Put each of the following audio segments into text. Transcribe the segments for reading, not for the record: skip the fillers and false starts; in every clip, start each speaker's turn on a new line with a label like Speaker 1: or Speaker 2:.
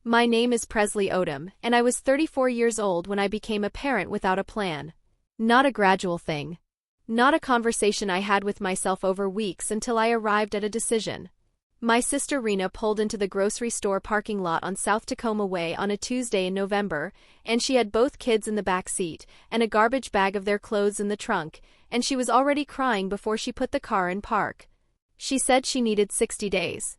Speaker 1: My name is Presley Odom, and I was 34 years old when I became a parent without a plan. Not a gradual thing. Not a conversation I had with myself over weeks until I arrived at a decision. My sister Rena pulled into the grocery store parking lot on South Tacoma Way on a Tuesday in November, and she had both kids in the back seat and a garbage bag of their clothes in the trunk, and she was already crying before she put the car in park. She said she needed 60 days.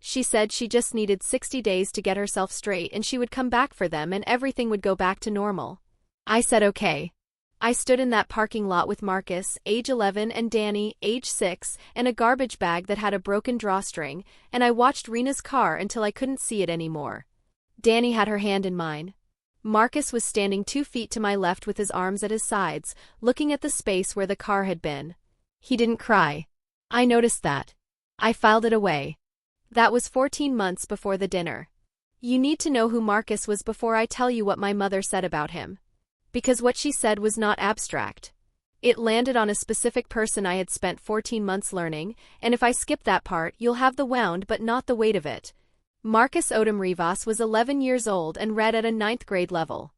Speaker 1: She said she just needed 60 days to get herself straight and she would come back for them and everything would go back to normal. I said okay. I stood in that parking lot with Marcus, age 11, and Danny, age 6, and a garbage bag that had a broken drawstring, and I watched Rena's car until I couldn't see it anymore. Danny had her hand in mine. Marcus was standing 2 feet to my left with his arms at his sides, looking at the space where the car had been. He didn't cry. I noticed that. I filed it away. That was 14 months before the dinner. You need to know who Marcus was before I tell you what my mother said about him. Because what she said was not abstract. It landed on a specific person I had spent 14 months learning, and if I skip that part, you'll have the wound but not the weight of it. Marcus Odom Rivas was 11 years old and read at a 9th grade level.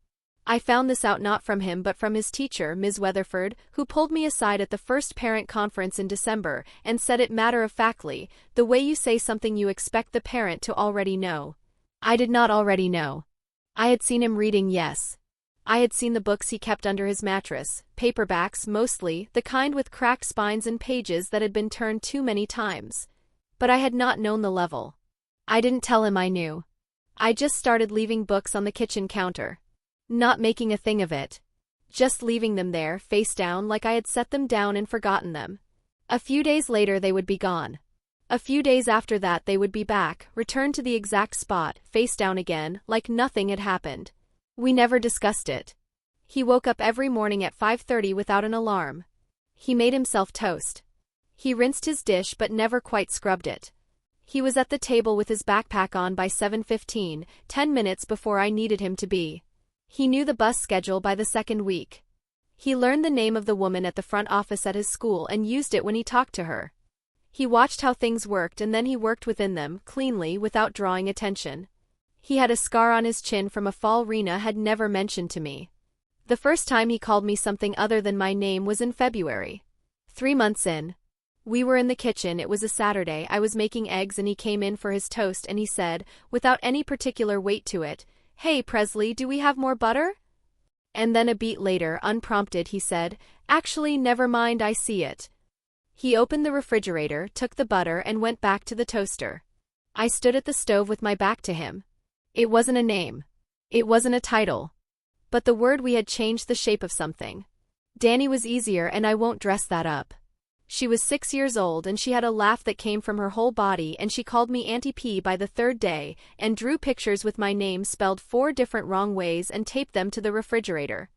Speaker 1: I found this out not from him but from his teacher, Ms. Weatherford, who pulled me aside at the first parent conference in December and said it matter-of-factly, the way you say something you expect the parent to already know. I did not already know. I had seen him reading, yes. I had seen the books he kept under his mattress, paperbacks mostly, the kind with cracked spines and pages that had been turned too many times. But I had not known the level. I didn't tell him I knew. I just started leaving books on the kitchen counter. Not making a thing of it. Just leaving them there, face down, like I had set them down and forgotten them. A few days later they would be gone. A few days after that they would be back, returned to the exact spot, face down again, like nothing had happened. We never discussed it. He woke up every morning at 5:30 without an alarm. He made himself toast. He rinsed his dish but never quite scrubbed it. He was at the table with his backpack on by 7:15, 10 minutes before I needed him to be. He knew the bus schedule by the second week. He learned the name of the woman at the front office at his school and used it when he talked to her. He watched how things worked and then he worked within them, cleanly, without drawing attention. He had a scar on his chin from a fall Rena had never mentioned to me. The first time he called me something other than my name was in February. 3 months in. We were in the kitchen, it was a Saturday, I was making eggs and he came in for his toast and he said, without any particular weight to it, "Hey Presley, do we have more butter?" And then a beat later, unprompted, he said, "Actually, never mind, I see it." He opened the refrigerator, took the butter and went back to the toaster. I stood at the stove with my back to him. It wasn't a name. It wasn't a title. But the word we had changed the shape of something. Danny was easier and I won't dress that up. She was 6 years old and she had a laugh that came from her whole body and she called me Auntie P by the 3rd day and drew pictures with my name spelled 4 different wrong ways and taped them to the refrigerator.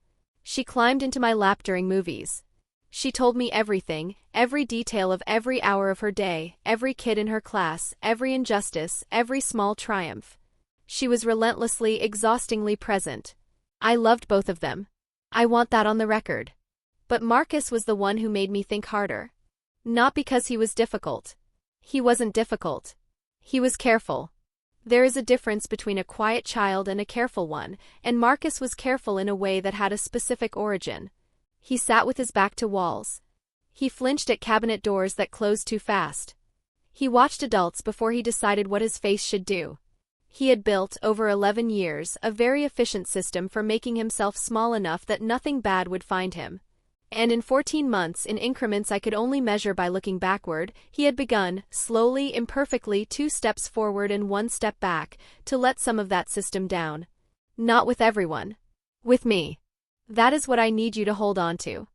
Speaker 1: She climbed into my lap during movies. She told me everything, every detail of every hour of her day, every kid in her class, every injustice, every small triumph. She was relentlessly, exhaustingly present. I loved both of them. I want that on the record. But Marcus was the one who made me think harder. Not because he was difficult. He wasn't difficult. He was careful. There is a difference between a quiet child and a careful one, and Marcus was careful in a way that had a specific origin. He sat with his back to walls. He flinched at cabinet doors that closed too fast. He watched adults before he decided what his face should do. He had built, over 11 years, a very efficient system for making himself small enough that nothing bad would find him. And in 14 months, in increments I could only measure by looking backward, he had begun, slowly, imperfectly, 2 steps forward and 1 step back, to let some of that system down. Not with everyone. With me. That is what I need you to hold on to.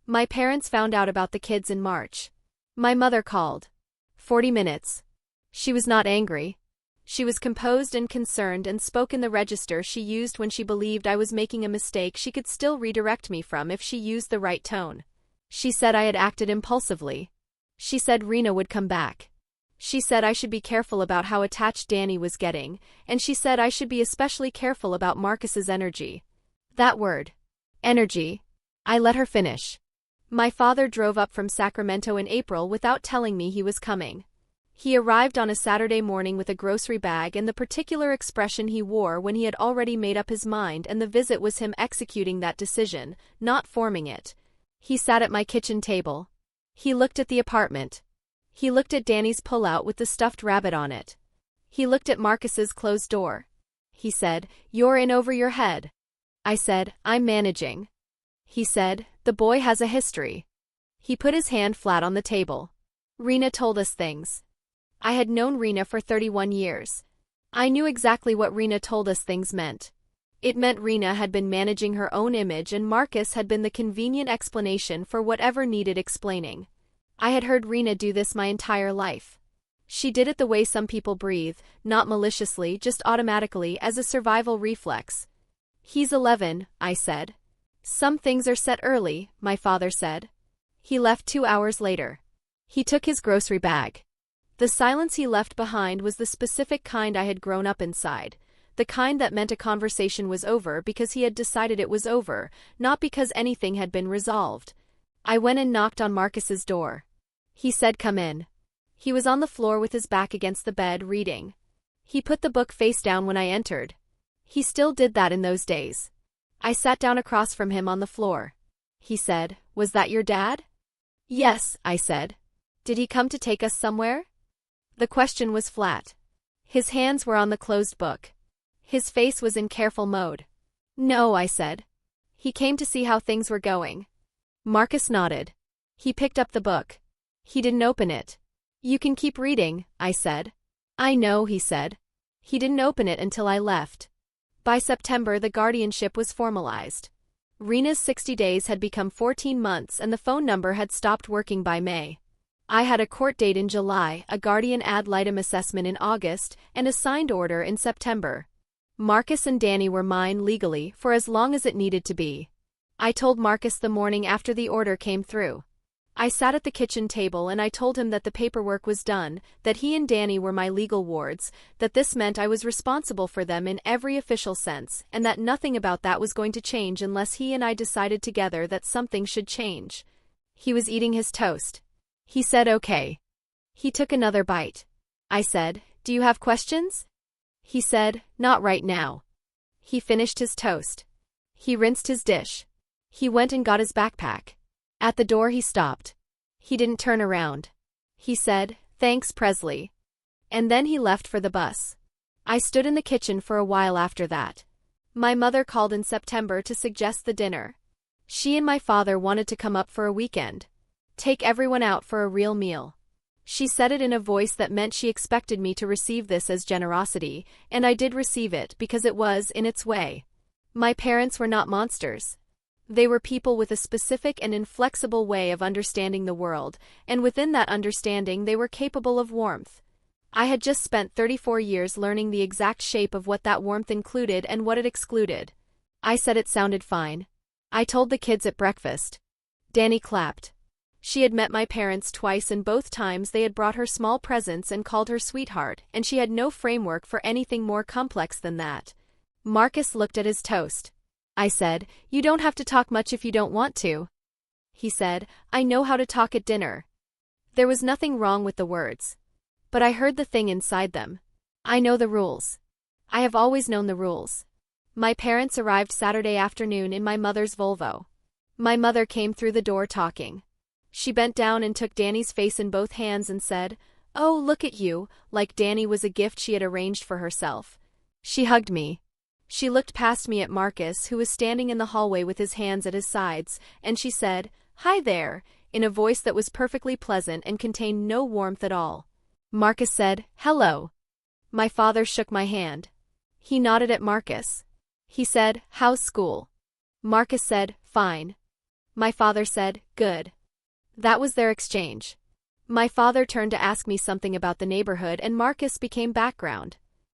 Speaker 1: My parents found out about the kids in March. My mother called. 40 minutes. She was not angry. She was composed and concerned and spoke in the register she used when she believed I was making a mistake she could still redirect me from if she used the right tone. She said I had acted impulsively. She said Rena would come back. She said I should be careful about how attached Danny was getting, and she said I should be especially careful about Marcus's energy. That word. Energy. I let her finish. My father drove up from Sacramento in April without telling me he was coming. He arrived on a Saturday morning with a grocery bag and the particular expression he wore when he had already made up his mind, and the visit was him executing that decision, not forming it. He sat at my kitchen table. He looked at the apartment. He looked at Danny's pullout with the stuffed rabbit on it. He looked at Marcus's closed door. He said, "You're in over your head." I said, "I'm managing." He said, "The boy has a history." He put his hand flat on the table. "Rena told us things." I had known Rena for 31 years. I knew exactly what Rena told us things meant. It meant Rena had been managing her own image and Marcus had been the convenient explanation for whatever needed explaining. I had heard Rena do this my entire life. She did it the way some people breathe, not maliciously, just automatically, as a survival reflex. "He's 11, I said. "Some things are set early," my father said. He left 2 hours later. He took his grocery bag. The silence he left behind was the specific kind I had grown up inside, the kind that meant a conversation was over because he had decided it was over, not because anything had been resolved. I went and knocked on Marcus's door. He said, "Come in." He was on the floor with his back against the bed, reading. He put the book face down when I entered. He still did that in those days. I sat down across from him on the floor. He said, "Was that your dad?" "Yes," I said. "Did he come to take us somewhere?" The question was flat. His hands were on the closed book. His face was in careful mode. "No," I said. "He came to see how things were going." Marcus nodded. He picked up the book. He didn't open it. "You can keep reading," I said. "I know," he said. He didn't open it until I left. By September, the guardianship was formalized. Rena's 60 days had become 14 months and the phone number had stopped working by May. I had a court date in July, a guardian ad litem assessment in August, and a signed order in September. Marcus and Danny were mine legally for as long as it needed to be. I told Marcus the morning after the order came through. I sat at the kitchen table and I told him that the paperwork was done, that he and Danny were my legal wards, that this meant I was responsible for them in every official sense, and that nothing about that was going to change unless he and I decided together that something should change. He was eating his toast. He said, "Okay." He took another bite. I said, "Do you have questions?" He said, "Not right now." He finished his toast. He rinsed his dish. He went and got his backpack. At the door he stopped. He didn't turn around. He said, "Thanks, Presley." And then he left for the bus. I stood in the kitchen for a while after that. My mother called in September to suggest the dinner. She and my father wanted to come up for a weekend. Take everyone out for a real meal. She said it in a voice that meant she expected me to receive this as generosity, and I did receive it because it was, in its way. My parents were not monsters. They were people with a specific and inflexible way of understanding the world, and within that understanding they were capable of warmth. I had just spent 34 years learning the exact shape of what that warmth included and what it excluded. I said it sounded fine. I told the kids at breakfast. Danny clapped. She had met my parents twice and both times they had brought her small presents and called her sweetheart, and she had no framework for anything more complex than that. Marcus looked at his toast. I said, "You don't have to talk much if you don't want to." He said, "I know how to talk at dinner." There was nothing wrong with the words. But I heard the thing inside them. I know the rules. I have always known the rules. My parents arrived Saturday afternoon in my mother's Volvo. My mother came through the door talking. She bent down and took Danny's face in both hands and said, "Oh, look at you," like Danny was a gift she had arranged for herself. She hugged me. She looked past me at Marcus, who was standing in the hallway with his hands at his sides, and she said, "Hi there," in a voice that was perfectly pleasant and contained no warmth at all. Marcus said, "Hello." My father shook my hand. He nodded at Marcus. He said, "How's school?" Marcus said, "Fine." My father said, "Good." That was their exchange. My father turned to ask me something about the neighborhood and Marcus became background.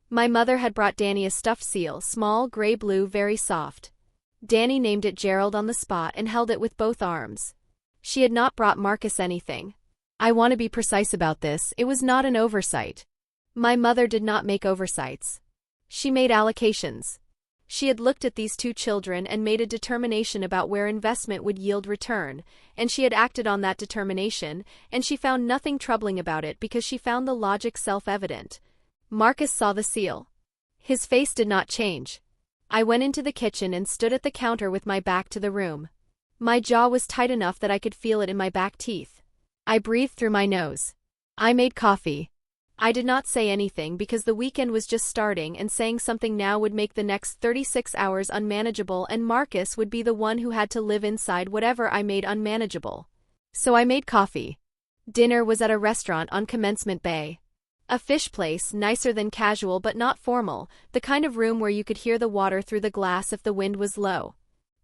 Speaker 1: My mother had brought Danny a stuffed seal, small, gray-blue, very soft. Danny named it Gerald on the spot and held it with both arms. She had not brought Marcus anything. I want to be precise about this, it was not an oversight. My mother did not make oversights. She made allocations. She had looked at these two children and made a determination about where investment would yield return, and she had acted on that determination, and she found nothing troubling about it because she found the logic self-evident. Marcus saw the seal. His face did not change. I went into the kitchen and stood at the counter with my back to the room. My jaw was tight enough that I could feel it in my back teeth. I breathed through my nose. I made coffee. I did not say anything because the weekend was just starting, and saying something now would make the next 36 hours unmanageable, and Marcus would be the one who had to live inside whatever I made unmanageable. So I made coffee. Dinner was at a restaurant on Commencement Bay. A fish place, nicer than casual but not formal, the kind of room where you could hear the water through the glass if the wind was low.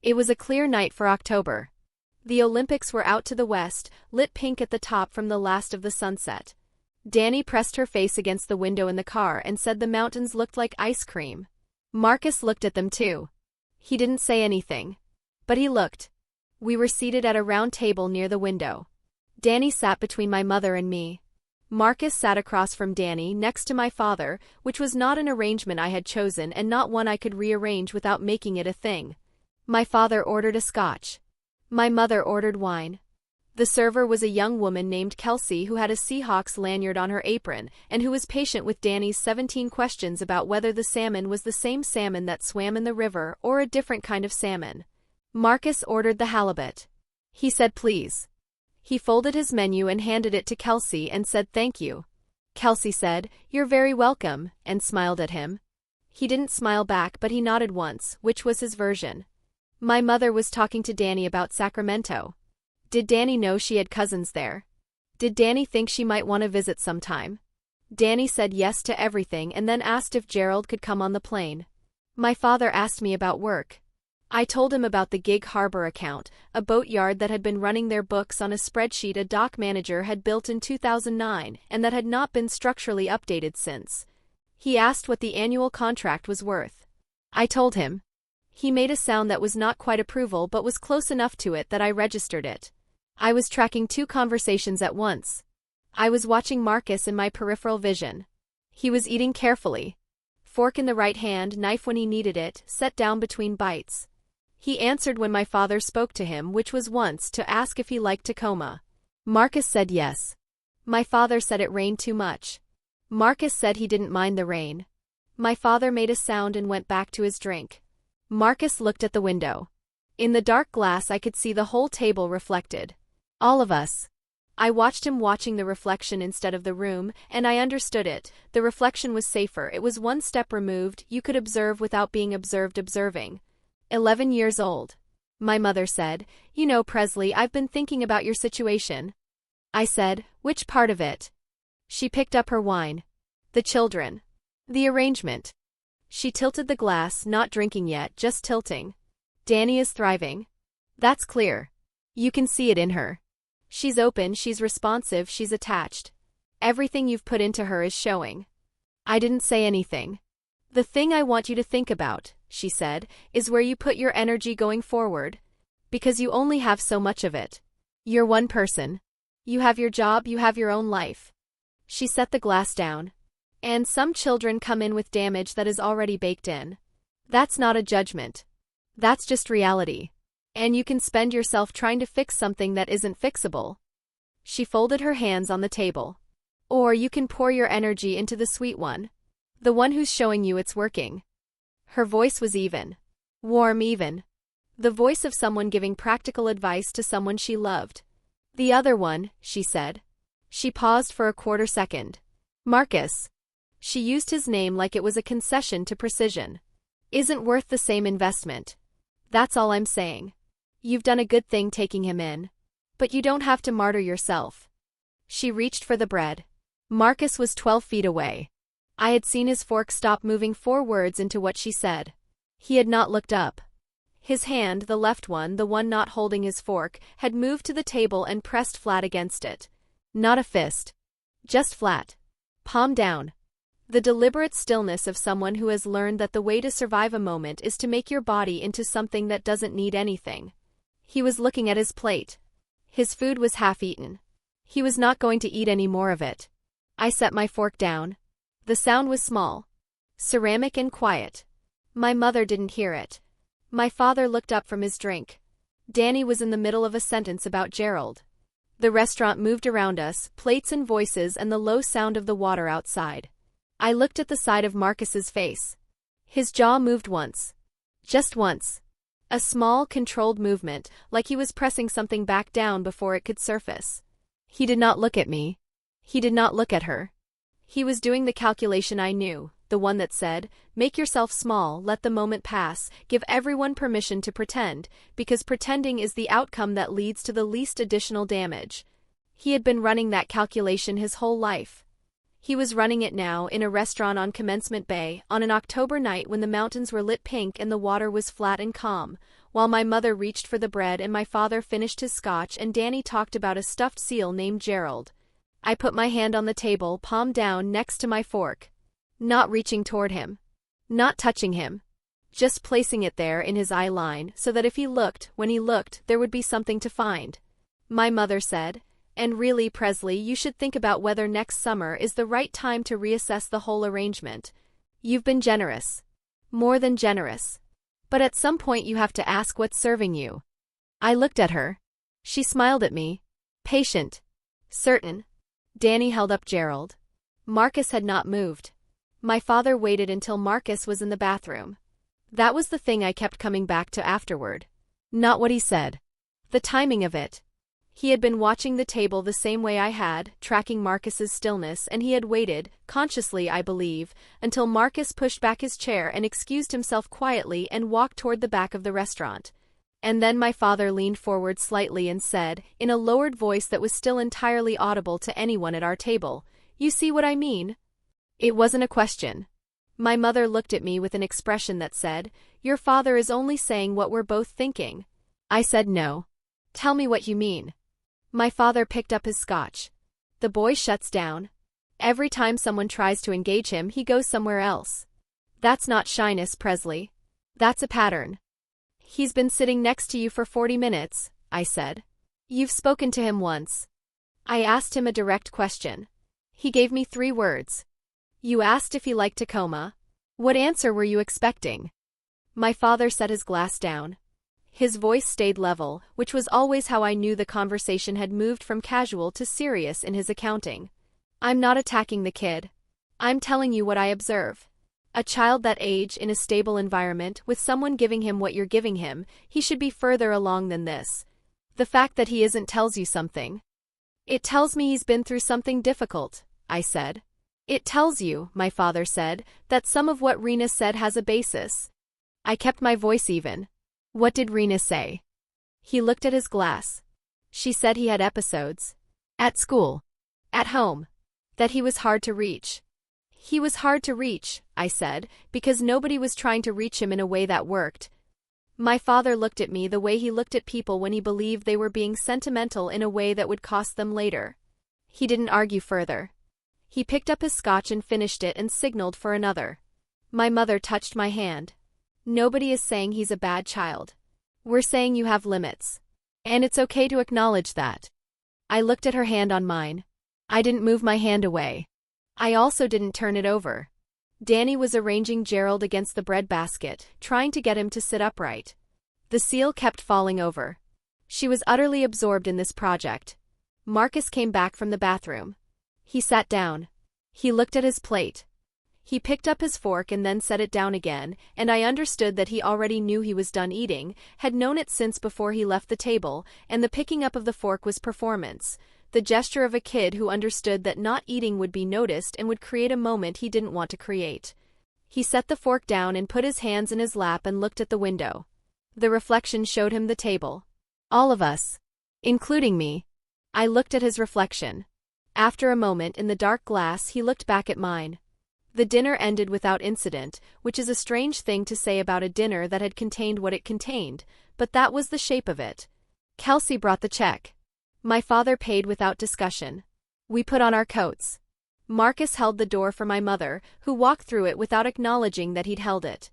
Speaker 1: It was a clear night for October. The Olympics were out to the west, lit pink at the top from the last of the sunset. Danny pressed her face against the window in the car and said the mountains looked like ice cream. Marcus looked at them too. He didn't say anything. But he looked. We were seated at a round table near the window. Danny sat between my mother and me. Marcus sat across from Danny, next to my father, which was not an arrangement I had chosen and not one I could rearrange without making it a thing. My father ordered a scotch. My mother ordered wine. The server was a young woman named Kelsey who had a Seahawks lanyard on her apron and who was patient with Danny's 17 questions about whether the salmon was the same salmon that swam in the river or a different kind of salmon. Marcus ordered the halibut. He said please. He folded his menu and handed it to Kelsey and said thank you. Kelsey said, "You're very welcome," and smiled at him. He didn't smile back, but he nodded once, which was his version. My mother was talking to Danny about Sacramento. Did Danny know she had cousins there? Did Danny think she might want to visit sometime? Danny said yes to everything and then asked if Gerald could come on the plane. My father asked me about work. I told him about the Gig Harbor account, a boatyard that had been running their books on a spreadsheet a dock manager had built in 2009 and that had not been structurally updated since. He asked what the annual contract was worth. I told him. He made a sound that was not quite approval but was close enough to it that I registered it. I was tracking two conversations at once. I was watching Marcus in my peripheral vision. He was eating carefully. Fork in the right hand, knife when he needed it, set down between bites. He answered when my father spoke to him, which was once to ask if he liked Tacoma. Marcus said yes. My father said it rained too much. Marcus said he didn't mind the rain. My father made a sound and went back to his drink. Marcus looked at the window. In the dark glass I could see the whole table reflected. All of us. I watched him watching the reflection instead of the room, and I understood it. The reflection was safer, it was one step removed, you could observe without being observed observing. 11 years old. My mother said, "You know, Presley, I've been thinking about your situation." I said, "Which part of it?" She picked up her wine. "The children. The arrangement." She tilted the glass, not drinking yet, just tilting. "Danny is thriving. That's clear. You can see it in her. She's open, she's responsive, she's attached. Everything you've put into her is showing." I didn't say anything. "The thing I want you to think about," she said, "is where you put your energy going forward. Because you only have so much of it. You're one person. You have your job, you have your own life." She set the glass down. "And some children come in with damage that is already baked in. That's not a judgment. That's just reality. And you can spend yourself trying to fix something that isn't fixable." She folded her hands on the table. "Or you can pour your energy into the sweet one. The one who's showing you it's working." Her voice was even. Warm even. The voice of someone giving practical advice to someone she loved. "The other one," she said. She paused for a quarter second. "Marcus." She used his name like it was a concession to precision. "Isn't worth the same investment. That's all I'm saying. You've done a good thing taking him in. But you don't have to martyr yourself." She reached for the bread. Marcus was 12 feet away. I had seen his fork stop moving 4 words into what she said. He had not looked up. His hand, the left one, the one not holding his fork, had moved to the table and pressed flat against it. Not a fist. Just flat. Palm down. The deliberate stillness of someone who has learned that the way to survive a moment is to make your body into something that doesn't need anything. He was looking at his plate. His food was half-eaten. He was not going to eat any more of it. I set my fork down. The sound was small. Ceramic and quiet. My mother didn't hear it. My father looked up from his drink. Danny was in the middle of a sentence about Gerald. The restaurant moved around us, plates and voices and the low sound of the water outside. I looked at the side of Marcus's face. His jaw moved once. Just once. A small, controlled movement, like he was pressing something back down before it could surface. He did not look at me. He did not look at her. He was doing the calculation I knew, the one that said, make yourself small, let the moment pass, give everyone permission to pretend, because pretending is the outcome that leads to the least additional damage. He had been running that calculation his whole life. He was running it now in a restaurant on Commencement Bay, on an October night when the mountains were lit pink and the water was flat and calm, while my mother reached for the bread and my father finished his scotch and Danny talked about a stuffed seal named Gerald. I put my hand on the table, palm down next to my fork. Not reaching toward him. Not touching him. Just placing it there in his eye line so that if he looked, when he looked, there would be something to find. My mother said, and really, Presley, you should think about whether next summer is the right time to reassess the whole arrangement. You've been generous. More than generous. But at some point you have to ask what's serving you. I looked at her. She smiled at me. Patient. Certain. Danny held up Gerald. Marcus had not moved. My father waited until Marcus was in the bathroom. That was the thing I kept coming back to afterward. Not what he said. The timing of it. He had been watching the table the same way I had, tracking Marcus's stillness, and he had waited, consciously I believe, until Marcus pushed back his chair and excused himself quietly and walked toward the back of the restaurant. And then my father leaned forward slightly and said, in a lowered voice that was still entirely audible to anyone at our table, "You see what I mean?" It wasn't a question. My mother looked at me with an expression that said, "Your father is only saying what we're both thinking." I said no. "Tell me what you mean." My father picked up his scotch. "The boy shuts down. Every time someone tries to engage him, he goes somewhere else. That's not shyness, Presley. That's a pattern." "He's been sitting next to you for 40 minutes, I said. "You've spoken to him once." I asked him a direct question. He gave me 3 words. "You asked if he liked Tacoma. What answer were you expecting?" My father set his glass down. His voice stayed level, which was always how I knew the conversation had moved from casual to serious in his accounting. "I'm not attacking the kid. I'm telling you what I observe. A child that age in a stable environment, with someone giving him what you're giving him, he should be further along than this. The fact that he isn't tells you something." "It tells me he's been through something difficult," I said. "It tells you," my father said, "that some of what Rena said has a basis." I kept my voice even. "What did Rena say?" He looked at his glass. "She said he had episodes. At school. At home. That he was hard to reach." "He was hard to reach," I said, "because nobody was trying to reach him in a way that worked." My father looked at me the way he looked at people when he believed they were being sentimental in a way that would cost them later. He didn't argue further. He picked up his scotch and finished it and signaled for another. My mother touched my hand. "Nobody is saying he's a bad child. We're saying you have limits. And it's okay to acknowledge that." I looked at her hand on mine. I didn't move my hand away. I also didn't turn it over. Danny was arranging Gerald against the bread basket, trying to get him to sit upright. The seal kept falling over. She was utterly absorbed in this project. Marcus came back from the bathroom. He sat down. He looked at his plate. He picked up his fork and then set it down again, and I understood that he already knew he was done eating, had known it since before he left the table, and the picking up of the fork was performance, the gesture of a kid who understood that not eating would be noticed and would create a moment he didn't want to create. He set the fork down and put his hands in his lap and looked at the window. The reflection showed him the table. All of us. Including me. I looked at his reflection. After a moment in the dark glass he looked back at mine. The dinner ended without incident, which is a strange thing to say about a dinner that had contained what it contained, but that was the shape of it. Kelsey brought the check. My father paid without discussion. We put on our coats. Marcus held the door for my mother, who walked through it without acknowledging that he'd held it.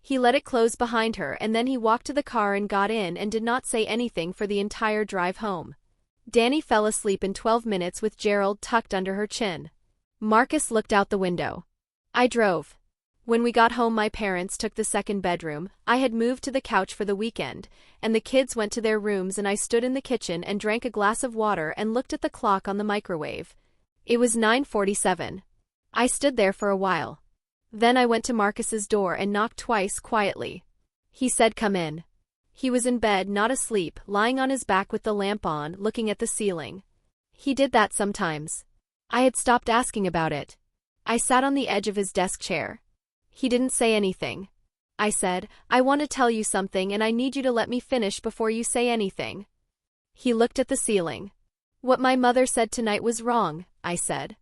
Speaker 1: He let it close behind her and then he walked to the car and got in and did not say anything for the entire drive home. Danny fell asleep in 12 minutes with Gerald tucked under her chin. Marcus looked out the window. I drove. When we got home, my parents took the second bedroom. I had moved to the couch for the weekend, and the kids went to their rooms, and I stood in the kitchen and drank a glass of water and looked at the clock on the microwave. It was 9:47. I stood there for a while. Then I went to Marcus's door and knocked twice quietly. He said, "Come in." He was in bed, not asleep, lying on his back with the lamp on, looking at the ceiling. He did that sometimes. I had stopped asking about it. I sat on the edge of his desk chair. He didn't say anything. I said, "I want to tell you something and I need you to let me finish before you say anything." He looked at the ceiling. "What my mother said tonight was wrong," I said.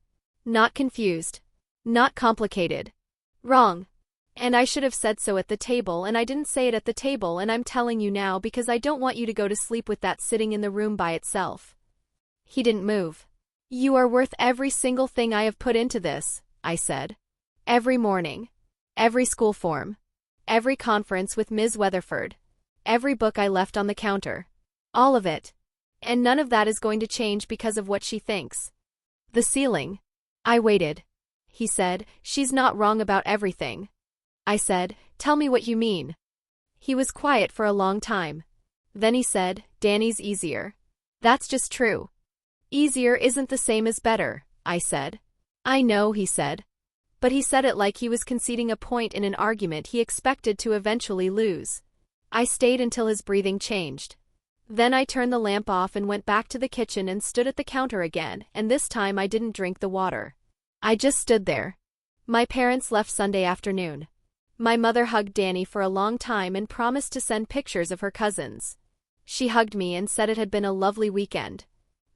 Speaker 1: "Not confused. Not complicated. Wrong. And I should have said so at the table, and I didn't say it at the table, and I'm telling you now because I don't want you to go to sleep with that sitting in the room by itself." He didn't move. "You are worth every single thing I have put into this," I said. "Every morning. Every school form. Every conference with Ms. Weatherford. Every book I left on the counter. All of it. And none of that is going to change because of what she thinks." "The ceiling." I waited. He said, "She's not wrong about everything." I said, "Tell me what you mean." He was quiet for a long time. Then he said, "Danny's easier." "That's just true." "Easier isn't the same as better," I said. "I know," he said. But he said it like he was conceding a point in an argument he expected to eventually lose. I stayed until his breathing changed. Then I turned the lamp off and went back to the kitchen and stood at the counter again, and this time I didn't drink the water. I just stood there. My parents left Sunday afternoon. My mother hugged Danny for a long time and promised to send pictures of her cousins. She hugged me and said it had been a lovely weekend.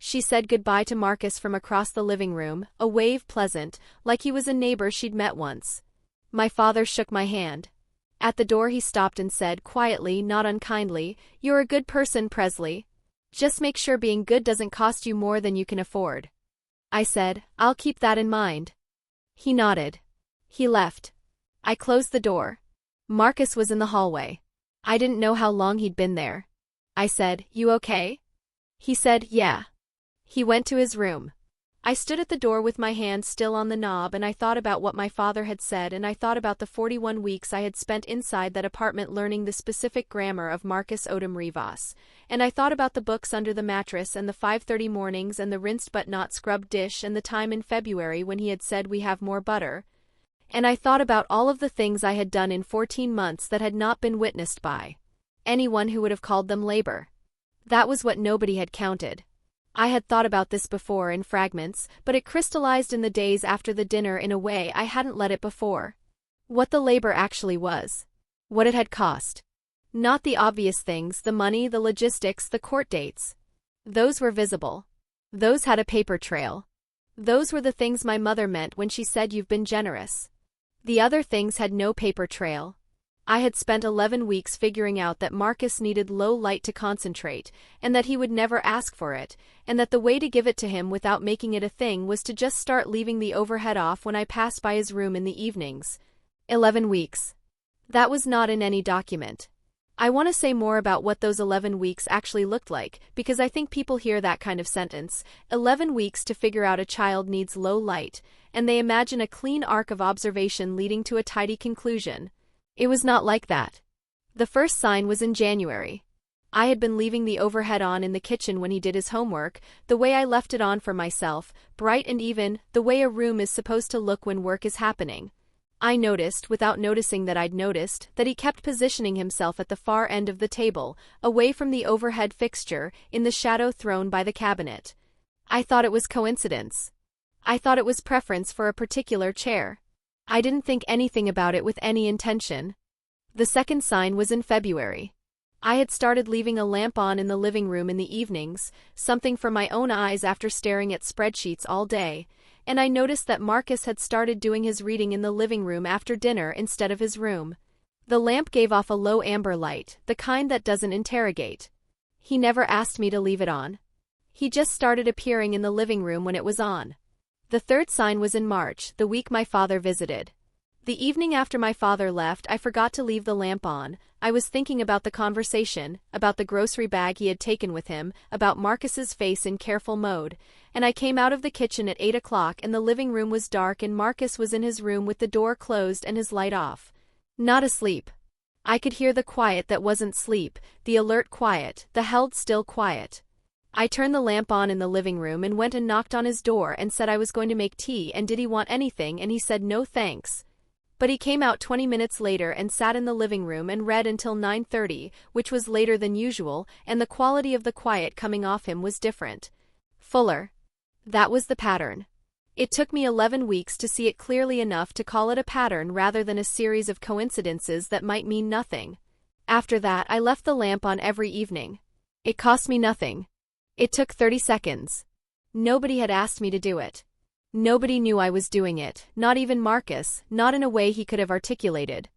Speaker 1: She said goodbye to Marcus from across the living room, a wave pleasant, like he was a neighbor she'd met once. My father shook my hand. At the door he stopped and said quietly, not unkindly, "You're a good person, Presley. Just make sure being good doesn't cost you more than you can afford." I said, "I'll keep that in mind." He nodded. He left. I closed the door. Marcus was in the hallway. I didn't know how long he'd been there. I said, "You okay?" He said, "Yeah." He went to his room. I stood at the door with my hand still on the knob, and I thought about what my father had said, and I thought about the 41 weeks I had spent inside that apartment learning the specific grammar of Marcus Odom Rivas, and I thought about the books under the mattress and the 5:30 mornings and the rinsed but not scrubbed dish and the time in February when he had said we have more butter. And I thought about all of the things I had done in 14 months that had not been witnessed by anyone who would have called them labor. That was what nobody had counted. I had thought about this before in fragments, but it crystallized in the days after the dinner in a way I hadn't let it before. What the labor actually was. What it had cost. Not the obvious things, the money, the logistics, the court dates. Those were visible. Those had a paper trail. Those were the things my mother meant when she said you've been generous. The other things had no paper trail. I had spent 11 weeks figuring out that Marcus needed low light to concentrate, and that he would never ask for it, and that the way to give it to him without making it a thing was to just start leaving the overhead off when I passed by his room in the evenings. 11 weeks. That was not in any document. I want to say more about what those 11 weeks actually looked like, because I think people hear that kind of sentence, 11 weeks to figure out a child needs low light, and they imagine a clean arc of observation leading to a tidy conclusion. It was not like that. The first sign was in January. I had been leaving the overhead on in the kitchen when he did his homework, the way I left it on for myself, bright and even, the way a room is supposed to look when work is happening. I noticed, without noticing that I'd noticed, that he kept positioning himself at the far end of the table, away from the overhead fixture, in the shadow thrown by the cabinet. I thought it was coincidence. I thought it was preference for a particular chair. I didn't think anything about it with any intention. The second sign was in February. I had started leaving a lamp on in the living room in the evenings, something for my own eyes after staring at spreadsheets all day, and I noticed that Marcus had started doing his reading in the living room after dinner instead of his room. The lamp gave off a low amber light, the kind that doesn't interrogate. He never asked me to leave it on. He just started appearing in the living room when it was on. The third sign was in March, the week my father visited. The evening after my father left, I forgot to leave the lamp on. I was thinking about the conversation, about the grocery bag he had taken with him, about Marcus's face in careful mode, and I came out of the kitchen at 8 o'clock and the living room was dark and Marcus was in his room with the door closed and his light off. Not asleep. I could hear the quiet that wasn't sleep, the alert quiet, the held still quiet. I turned the lamp on in the living room and went and knocked on his door and said I was going to make tea and did he want anything, and he said no thanks. But he came out 20 minutes later and sat in the living room and read until 9:30, which was later than usual, and the quality of the quiet coming off him was different. Fuller. That was the pattern. It took me 11 weeks to see it clearly enough to call it a pattern rather than a series of coincidences that might mean nothing. After that, I left the lamp on every evening. It cost me nothing. It took 30 seconds. Nobody had asked me to do it. Nobody knew I was doing it, not even Marcus, not in a way he could have articulated.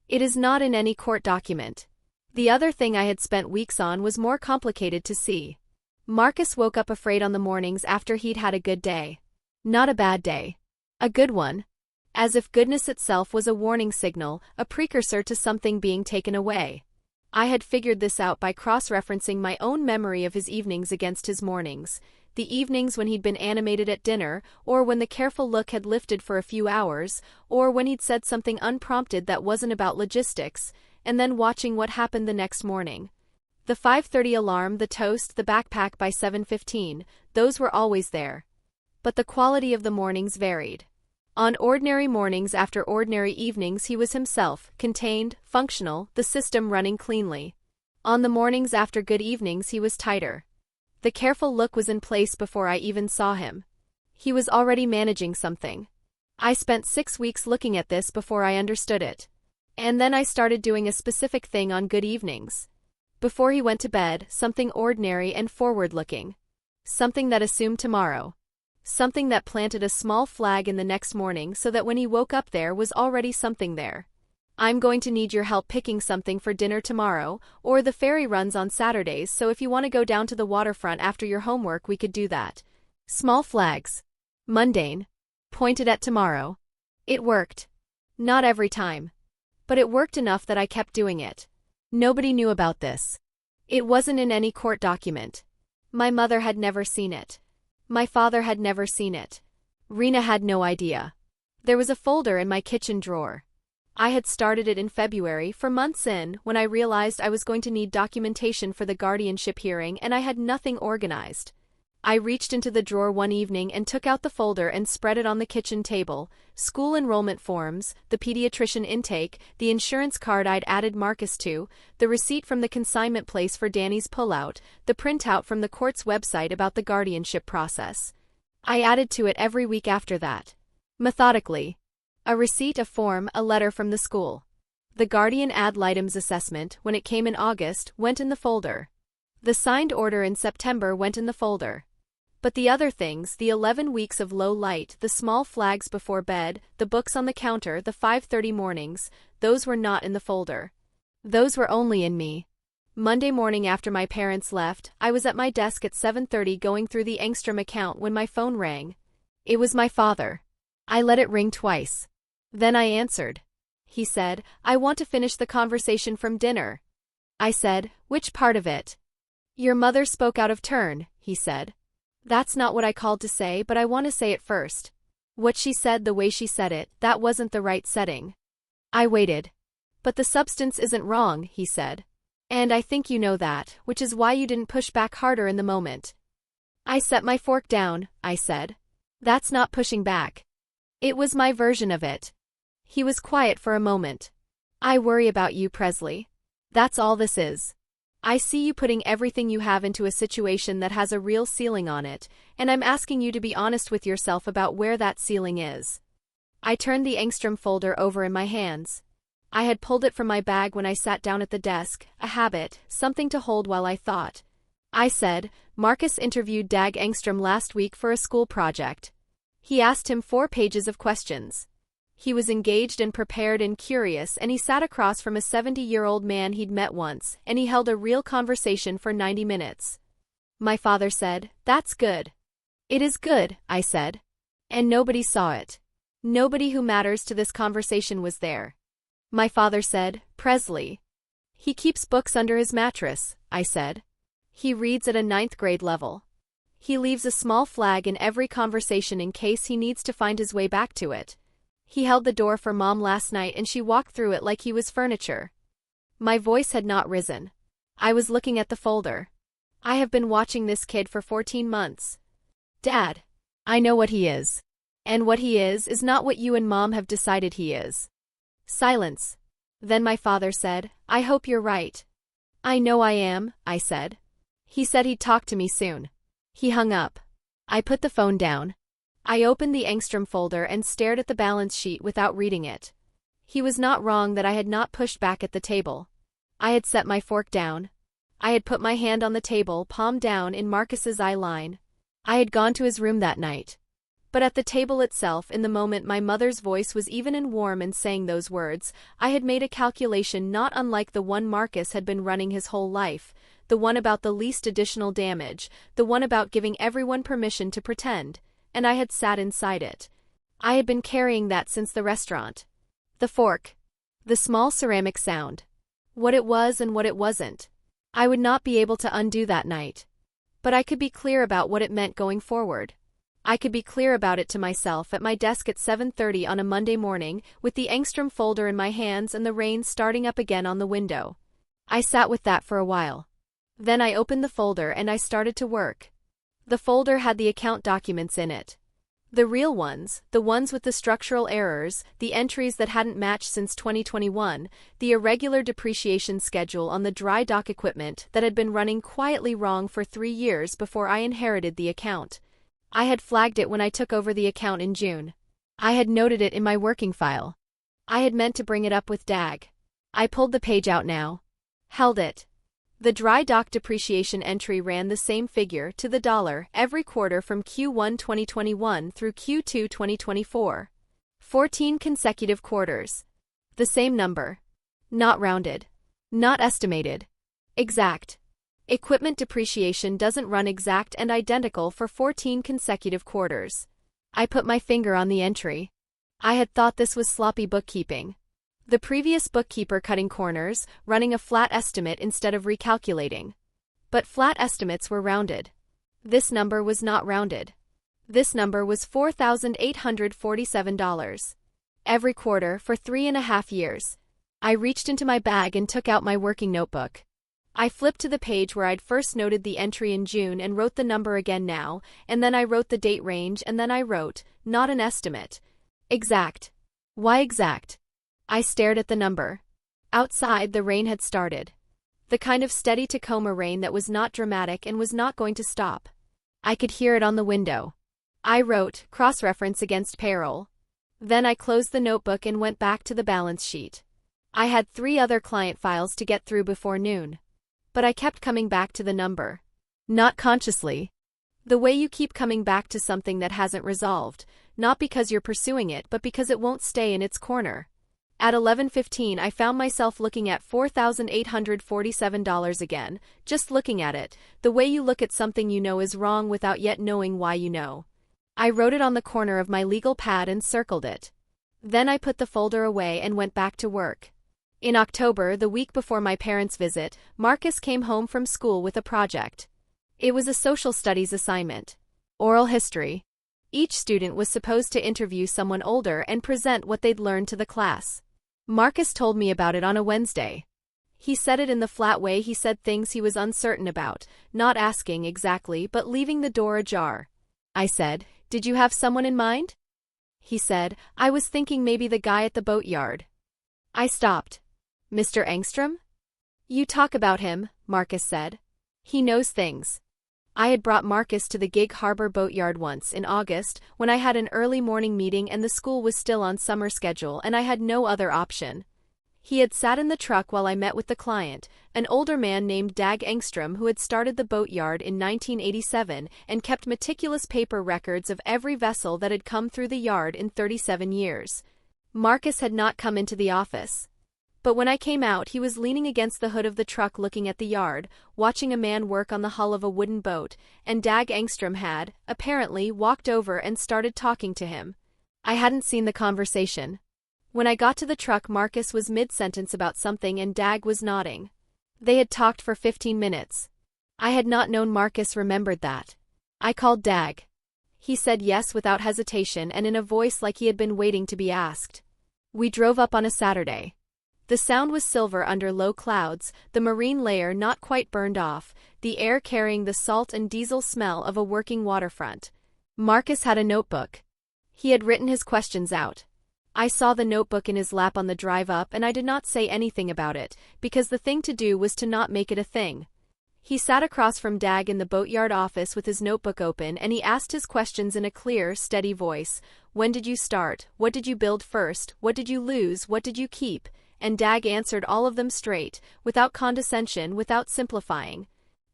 Speaker 1: It is not in any court document. The other thing I had spent weeks on was more complicated to see. Marcus woke up afraid on the mornings after he'd had a good day. Not a bad day. A good one. As if goodness itself was a warning signal, a precursor to something being taken away. I had figured this out by cross-referencing my own memory of his evenings against his mornings. The evenings when he'd been animated at dinner, or when the careful look had lifted for a few hours, or when he'd said something unprompted that wasn't about logistics, and then watching what happened the next morning. The 5:30 alarm, the toast, the backpack by 7:15, those were always there. But the quality of the mornings varied. On ordinary mornings after ordinary evenings he was himself, contained, functional, the system running cleanly. On the mornings after good evenings he was tighter. The careful look was in place before I even saw him. He was already managing something. I spent 6 weeks looking at this before I understood it. And then I started doing a specific thing on good evenings. Before he went to bed, something ordinary and forward-looking. Something that assumed tomorrow. Something that planted a small flag in the next morning so that when he woke up there was already something there. I'm going to need your help picking something for dinner tomorrow, or the ferry runs on Saturdays, so if you want to go down to the waterfront after your homework we could do that. Small flags. Mundane. Pointed at tomorrow. It worked. Not every time. But it worked enough that I kept doing it. Nobody knew about this. It wasn't in any court document. My mother had never seen it. My father had never seen it. Rena had no idea. There was a folder in my kitchen drawer. I had started it in February, for months in, when I realized I was going to need documentation for the guardianship hearing and I had nothing organized. I reached into the drawer one evening and took out the folder and spread it on the kitchen table: school enrollment forms, the pediatrician intake, the insurance card I'd added Marcus to, the receipt from the consignment place for Danny's pullout, the printout from the court's website about the guardianship process. I added to it every week after that. Methodically. A receipt, a form, a letter from the school. The guardian ad litem's assessment, when it came in August, went in the folder. The signed order in September went in the folder. But the other things, the 11 weeks of low light, the small flags before bed, the books on the counter, the 5:30 mornings, those were not in the folder. Those were only in me. Monday morning after my parents left, I was at my desk at 7:30 going through the Engstrom account when my phone rang. It was my father. I let it ring twice. Then I answered. He said, "I want to finish the conversation from dinner." I said, "Which part of it?" "Your mother spoke out of turn," he said. "That's not what I called to say, but I want to say it first. What she said, the way she said it, that wasn't the right setting." I waited. "But the substance isn't wrong," he said. "And I think you know that, which is why you didn't push back harder in the moment." I set my fork down, I said. "That's not pushing back." It was my version of it. He was quiet for a moment. "I worry about you, Presley. That's all this is. I see you putting everything you have into a situation that has a real ceiling on it, and I'm asking you to be honest with yourself about where that ceiling is." I turned the Engstrom folder over in my hands. I had pulled it from my bag when I sat down at the desk, a habit, something to hold while I thought. I said, "Marcus interviewed Dag Engstrom last week for a school project. He asked him 4 pages of questions. He was engaged and prepared and curious, and he sat across from a 70-year-old man he'd met once, and he held a real conversation for 90 minutes. My father said, "That's good." "It is good," I said. "And nobody saw it." Nobody who matters to this conversation was there. My father said, "Presley." "He keeps books under his mattress," I said. "He reads at a ninth grade level. He leaves a small flag in every conversation in case he needs to find his way back to it. He held the door for Mom last night and she walked through it like he was furniture." My voice had not risen. I was looking at the folder. "I have been watching this kid for 14 months. Dad, I know what he is. And what he is not what you and Mom have decided he is." Silence. Then my father said, "I hope you're right." "I know I am," I said. He said he'd talk to me soon. He hung up. I put the phone down. I opened the Engstrom folder and stared at the balance sheet without reading it. He was not wrong that I had not pushed back at the table. I had set my fork down. I had put my hand on the table, palm down in Marcus's eye line. I had gone to his room that night. But at the table itself, in the moment my mother's voice was even and warm and saying those words, I had made a calculation not unlike the one Marcus had been running his whole life, the one about the least additional damage, the one about giving everyone permission to pretend, and I had sat inside it. I had been carrying that since the restaurant. The fork. The small ceramic sound. What it was and what it wasn't. I would not be able to undo that night. But I could be clear about what it meant going forward. I could be clear about it to myself at my desk at 7:30 on a Monday morning, with the Engstrom folder in my hands and the rain starting up again on the window. I sat with that for a while. Then I opened the folder and I started to work. The folder had the account documents in it. The real ones, the ones with the structural errors, the entries that hadn't matched since 2021, the irregular depreciation schedule on the dry dock equipment that had been running quietly wrong for 3 years before I inherited the account. I had flagged it when I took over the account in June. I had noted it in my working file. I had meant to bring it up with Dag. I pulled the page out now. Held it. The dry dock depreciation entry ran the same figure to the dollar every quarter from Q1 2021 through Q2 2024. 14 consecutive quarters. The same number. Not rounded. Not estimated. Exact. Equipment depreciation doesn't run exact and identical for 14 consecutive quarters. I put my finger on the entry. I had thought this was sloppy bookkeeping. The previous bookkeeper cutting corners, running a flat estimate instead of recalculating. But flat estimates were rounded. This number was not rounded. This number was $4,847. Every quarter for 3.5 years. I reached into my bag and took out my working notebook. I flipped to the page where I'd first noted the entry in June and wrote the number again now, and then I wrote the date range and then I wrote, not an estimate. Exact. Why exact? I stared at the number. Outside, the rain had started. The kind of steady Tacoma rain that was not dramatic and was not going to stop. I could hear it on the window. I wrote, cross-reference against payroll. Then I closed the notebook and went back to the balance sheet. I had 3 other client files to get through before noon. But I kept coming back to the number. Not consciously. The way you keep coming back to something that hasn't resolved, not because you're pursuing it but because it won't stay in its corner. At 11:15 I found myself looking at $4,847 again, just looking at it, the way you look at something you know is wrong without yet knowing why you know. I wrote it on the corner of my legal pad and circled it. Then I put the folder away and went back to work. In October, the week before my parents' visit, Marcus came home from school with a project. It was a social studies assignment. Oral history. Each student was supposed to interview someone older and present what they'd learned to the class. Marcus told me about it on a Wednesday. He said it in the flat way he said things he was uncertain about, not asking exactly but leaving the door ajar. I said, "Did you have someone in mind?" He said, "I was thinking maybe the guy at the boatyard." I stopped. "Mr. Engstrom?" "You talk about him," Marcus said. "He knows things." I had brought Marcus to the Gig Harbor boatyard once in August when I had an early morning meeting and the school was still on summer schedule and I had no other option. He had sat in the truck while I met with the client, an older man named Dag Engstrom who had started the boatyard in 1987 and kept meticulous paper records of every vessel that had come through the yard in 37 years. Marcus had not come into the office. But when I came out, he was leaning against the hood of the truck looking at the yard, watching a man work on the hull of a wooden boat, and Dag Engstrom had, apparently, walked over and started talking to him. I hadn't seen the conversation. When I got to the truck, Marcus was mid-sentence about something and Dag was nodding. They had talked for 15 minutes. I had not known Marcus remembered that. I called Dag. He said yes without hesitation and in a voice like he had been waiting to be asked. We drove up on a Saturday. The sound was silver under low clouds, the marine layer not quite burned off, the air carrying the salt and diesel smell of a working waterfront. Marcus had a notebook. He had written his questions out. I saw the notebook in his lap on the drive up and I did not say anything about it, because the thing to do was to not make it a thing. He sat across from Dag in the boatyard office with his notebook open and he asked his questions in a clear, steady voice. When did you start? What did you build first? What did you lose? What did you keep? And Dag answered all of them straight, without condescension, without simplifying.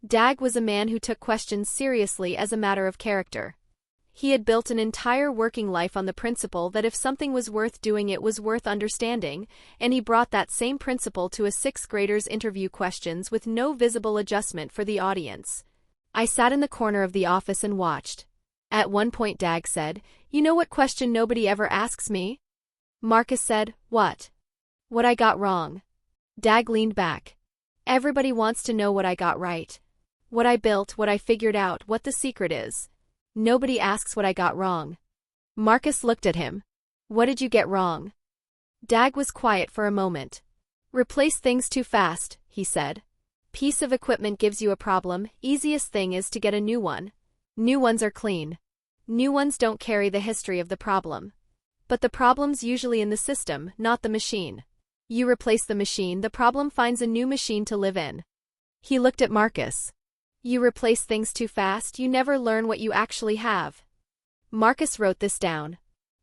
Speaker 1: Dag was a man who took questions seriously as a matter of character. He had built an entire working life on the principle that if something was worth doing, it was worth understanding, and he brought that same principle to a sixth grader's interview questions with no visible adjustment for the audience. I sat in the corner of the office and watched. At one point Dag said, "You know what question nobody ever asks me?" Marcus said, "What?" "What I got wrong." Dag leaned back. "Everybody wants to know what I got right. What I built, what I figured out, what the secret is. Nobody asks what I got wrong." Marcus looked at him. "What did you get wrong?" Dag was quiet for a moment. "Replace things too fast," he said. "Piece of equipment gives you a problem, easiest thing is to get a new one. New ones are clean. New ones don't carry the history of the problem. But the problem's usually in the system, not the machine. You replace the machine, the problem finds a new machine to live in." He looked at Marcus. "You replace things too fast, you never learn what you actually have." Marcus wrote this down.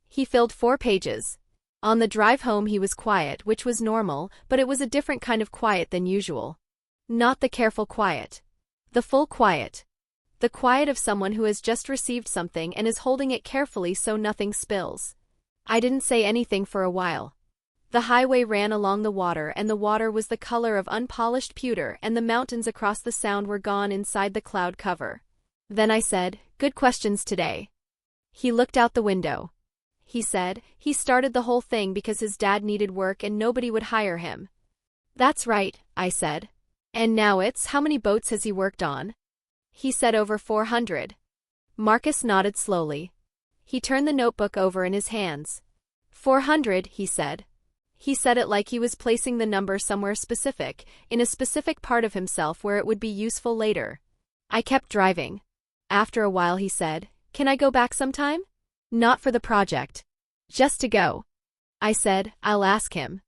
Speaker 1: He filled 4 pages. On the drive home he was quiet, which was normal, but it was a different kind of quiet than usual. Not the careful quiet. The full quiet. The quiet of someone who has just received something and is holding it carefully so nothing spills. I didn't say anything for a while. The highway ran along the water and the water was the color of unpolished pewter and the mountains across the sound were gone inside the cloud cover. Then I said, "Good questions today." He looked out the window. He said, "He started the whole thing because his dad needed work and nobody would hire him." "That's right," I said. "And now it's, how many boats has he worked on?" He said over 400. Marcus nodded slowly. He turned the notebook over in his hands. 400, he said. He said it like he was placing the number somewhere specific, in a specific part of himself where it would be useful later. I kept driving. After a while he said, "Can I go back sometime?" "Not for the project. Just to go." I said, "I'll ask him."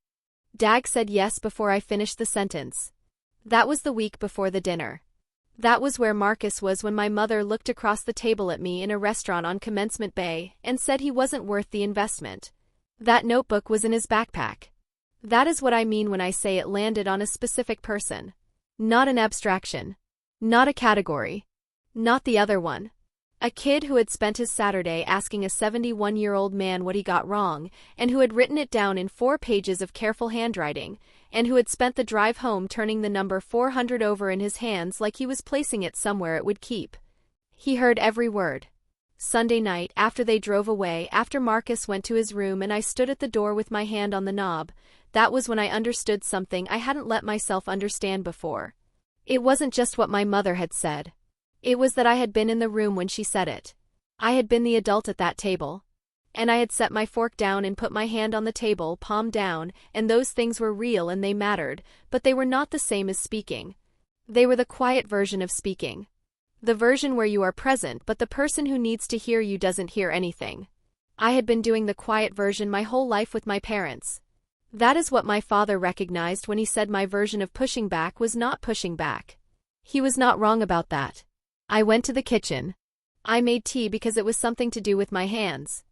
Speaker 1: Dag said yes before I finished the sentence. That was the week before the dinner. That was where Marcus was when my mother looked across the table at me in a restaurant on Commencement Bay and said he wasn't worth the investment. That notebook was in his backpack. That is what I mean when I say it landed on a specific person. Not an abstraction. Not a category. Not the other one. A kid who had spent his Saturday asking a 71-year-old man what he got wrong, and who had written it down in 4 pages of careful handwriting, and who had spent the drive home turning the number 400 over in his hands like he was placing it somewhere it would keep. He heard every word. Sunday night, after they drove away, after Marcus went to his room and I stood at the door with my hand on the knob, that was when I understood something I hadn't let myself understand before. It wasn't just what my mother had said. It was that I had been in the room when she said it. I had been the adult at that table. And I had set my fork down and put my hand on the table, palm down, and those things were real and they mattered, but they were not the same as speaking. They were the quiet version of speaking. The version where you are present but the person who needs to hear you doesn't hear anything. I had been doing the quiet version my whole life with my parents. That is what my father recognized when he said my version of pushing back was not pushing back. He was not wrong about that. I went to the kitchen. I made tea because it was something to do with my hands.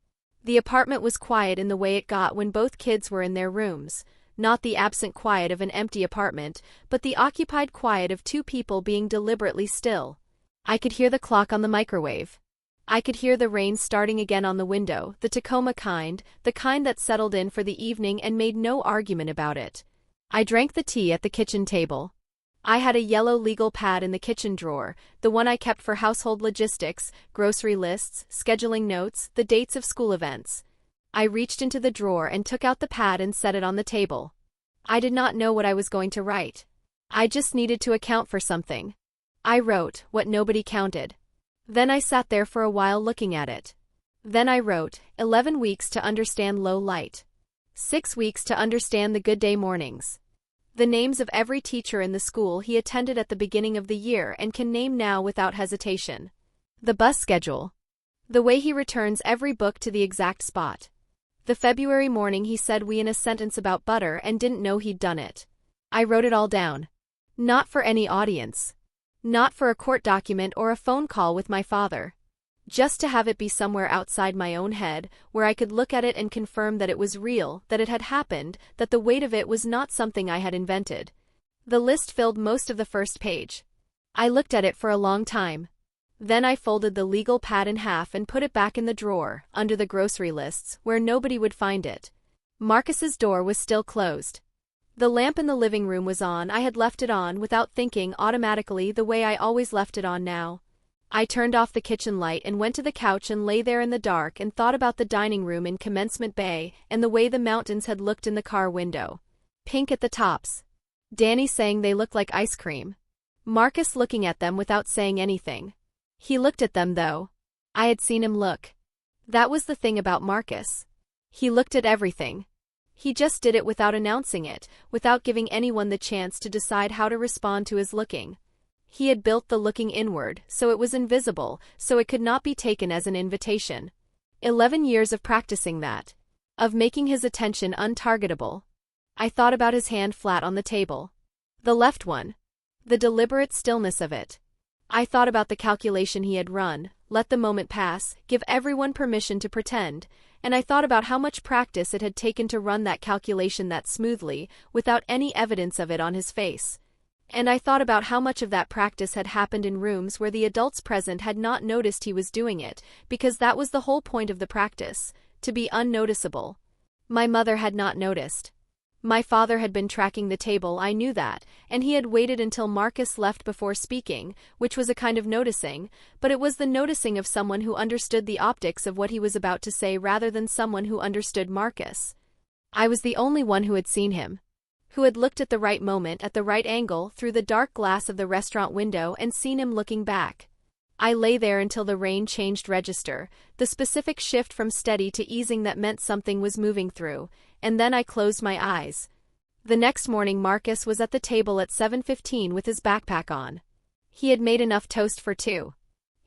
Speaker 1: The apartment was quiet in the way it got when both kids were in their rooms, not the absent quiet of an empty apartment, but the occupied quiet of 2 people being deliberately still. I could hear the clock on the microwave. I could hear the rain starting again on the window, the Tacoma kind, the kind that settled in for the evening and made no argument about it. I drank the tea at the kitchen table. I had a yellow legal pad in the kitchen drawer, the one I kept for household logistics, grocery lists, scheduling notes, the dates of school events. I reached into the drawer and took out the pad and set it on the table. I did not know what I was going to write. I just needed to account for something. I wrote, what nobody counted. Then I sat there for a while looking at it. Then I wrote, 11 weeks to understand low light. 6 weeks to understand the good day mornings. The names of every teacher in the school he attended at the beginning of the year and can name now without hesitation. The bus schedule. The way he returns every book to the exact spot. The February morning he said we in a sentence about butter and didn't know he'd done it. I wrote it all down. Not for any audience. Not for a court document or a phone call with my father. Just to have it be somewhere outside my own head, where I could look at it and confirm that it was real, that it had happened, that the weight of it was not something I had invented. The list filled most of the first page. I looked at it for a long time. Then I folded the legal pad in half and put it back in the drawer, under the grocery lists, where nobody would find it. Marcus's door was still closed. The lamp in the living room was on. I had left it on without thinking, automatically, the way I always left it on now. I turned off the kitchen light and went to the couch and lay there in the dark and thought about the dining room in Commencement Bay and the way the mountains had looked in the car window. Pink at the tops. Danny saying they looked like ice cream. Marcus looking at them without saying anything. He looked at them though. I had seen him look. That was the thing about Marcus. He looked at everything. He just did it without announcing it, without giving anyone the chance to decide how to respond to his looking. He had built the looking inward, so it was invisible, so it could not be taken as an invitation. 11 years of practicing that. Of making his attention untargetable. I thought about his hand flat on the table. The left one. The deliberate stillness of it. I thought about the calculation he had run, let the moment pass, give everyone permission to pretend, and I thought about how much practice it had taken to run that calculation that smoothly, without any evidence of it on his face. And I thought about how much of that practice had happened in rooms where the adults present had not noticed he was doing it, because that was the whole point of the practice, to be unnoticeable. My mother had not noticed. My father had been tracking the table, I knew that, and he had waited until Marcus left before speaking, which was a kind of noticing, but it was the noticing of someone who understood the optics of what he was about to say rather than someone who understood Marcus. I was the only one who had seen him. Who had looked at the right moment at the right angle through the dark glass of the restaurant window and seen him looking back. I lay there until the rain changed register, the specific shift from steady to easing that meant something was moving through, and then I closed my eyes. The next morning Marcus was at the table at 7:15 with his backpack on. He had made enough toast for two.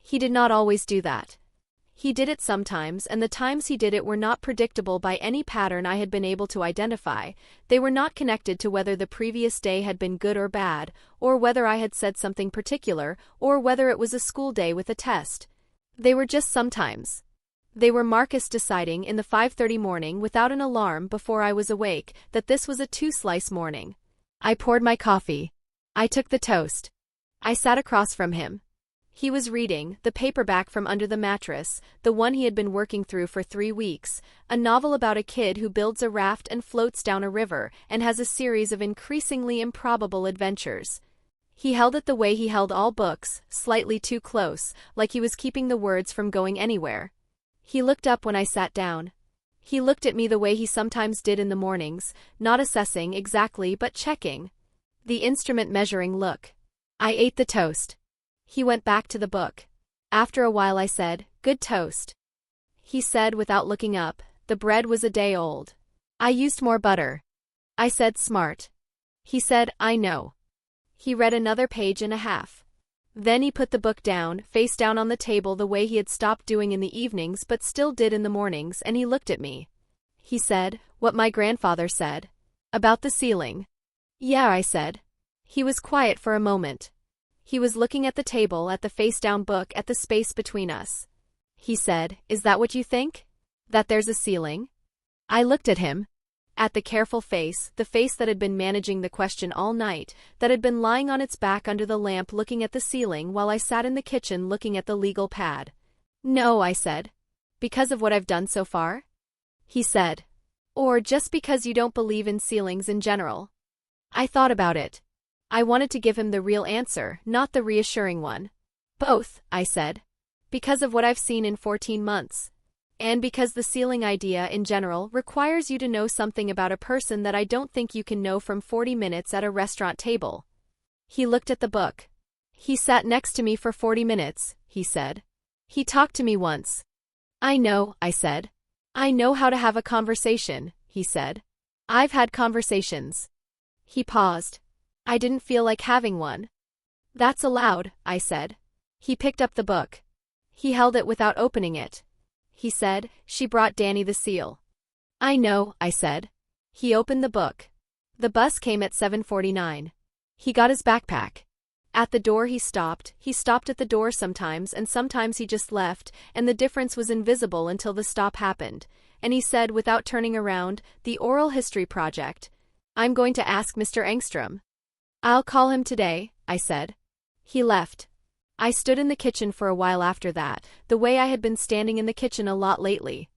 Speaker 1: He did not always do that. He did it sometimes, and the times he did it were not predictable by any pattern I had been able to identify. They were not connected to whether the previous day had been good or bad, or whether I had said something particular, or whether it was a school day with a test. They were just sometimes. They were Marcus deciding in the 5:30 morning without an alarm before I was awake that this was a 2-slice morning. I poured my coffee. I took the toast. I sat across from him. He was reading, the paperback from under the mattress, the one he had been working through for 3 weeks, a novel about a kid who builds a raft and floats down a river and has a series of increasingly improbable adventures. He held it the way he held all books, slightly too close, like he was keeping the words from going anywhere. He looked up when I sat down. He looked at me the way he sometimes did in the mornings, not assessing exactly but checking. The instrument measuring look. I ate the toast. He went back to the book. After a while I said, "Good toast." He said without looking up, "The bread was a day old. I used more butter." I said, "Smart." He said, "I know." He read another page and a half. Then he put the book down, face down on the table the way he had stopped doing in the evenings but still did in the mornings, and he looked at me. He said, "What my grandfather said. About the ceiling." "Yeah," I said. He was quiet for a moment. He was looking at the table, at the face-down book, at the space between us. He said, "Is that what you think? That there's a ceiling?" I looked at him. At the careful face, the face that had been managing the question all night, that had been lying on its back under the lamp looking at the ceiling while I sat in the kitchen looking at the legal pad. "No," I said. "Because of what I've done so far?" He said. "Or just because you don't believe in ceilings in general?" I thought about it. I wanted to give him the real answer, not the reassuring one. "Both," I said. "Because of what I've seen in 14 months. And because the ceiling idea in general requires you to know something about a person that I don't think you can know from 40 minutes at a restaurant table. He looked at the book. He sat next to me for 40 minutes, he said. He talked to me once. I know, I said. I know how to have a conversation, he said. I've had conversations. He paused. I didn't feel like having one. That's allowed, I said. He picked up the book. He held it without opening it. He said, she brought Danny the seal. I know, I said. He opened the book. The bus came at 7:49. He got his backpack. At the door he stopped at the door sometimes and sometimes he just left, and the difference was invisible until the stop happened, and he said without turning around, the oral history project. I'm going to ask Mr. Engstrom. I'll call him today, I said. He left. I stood in the kitchen for a while after that, the way I had been standing in the kitchen a lot lately.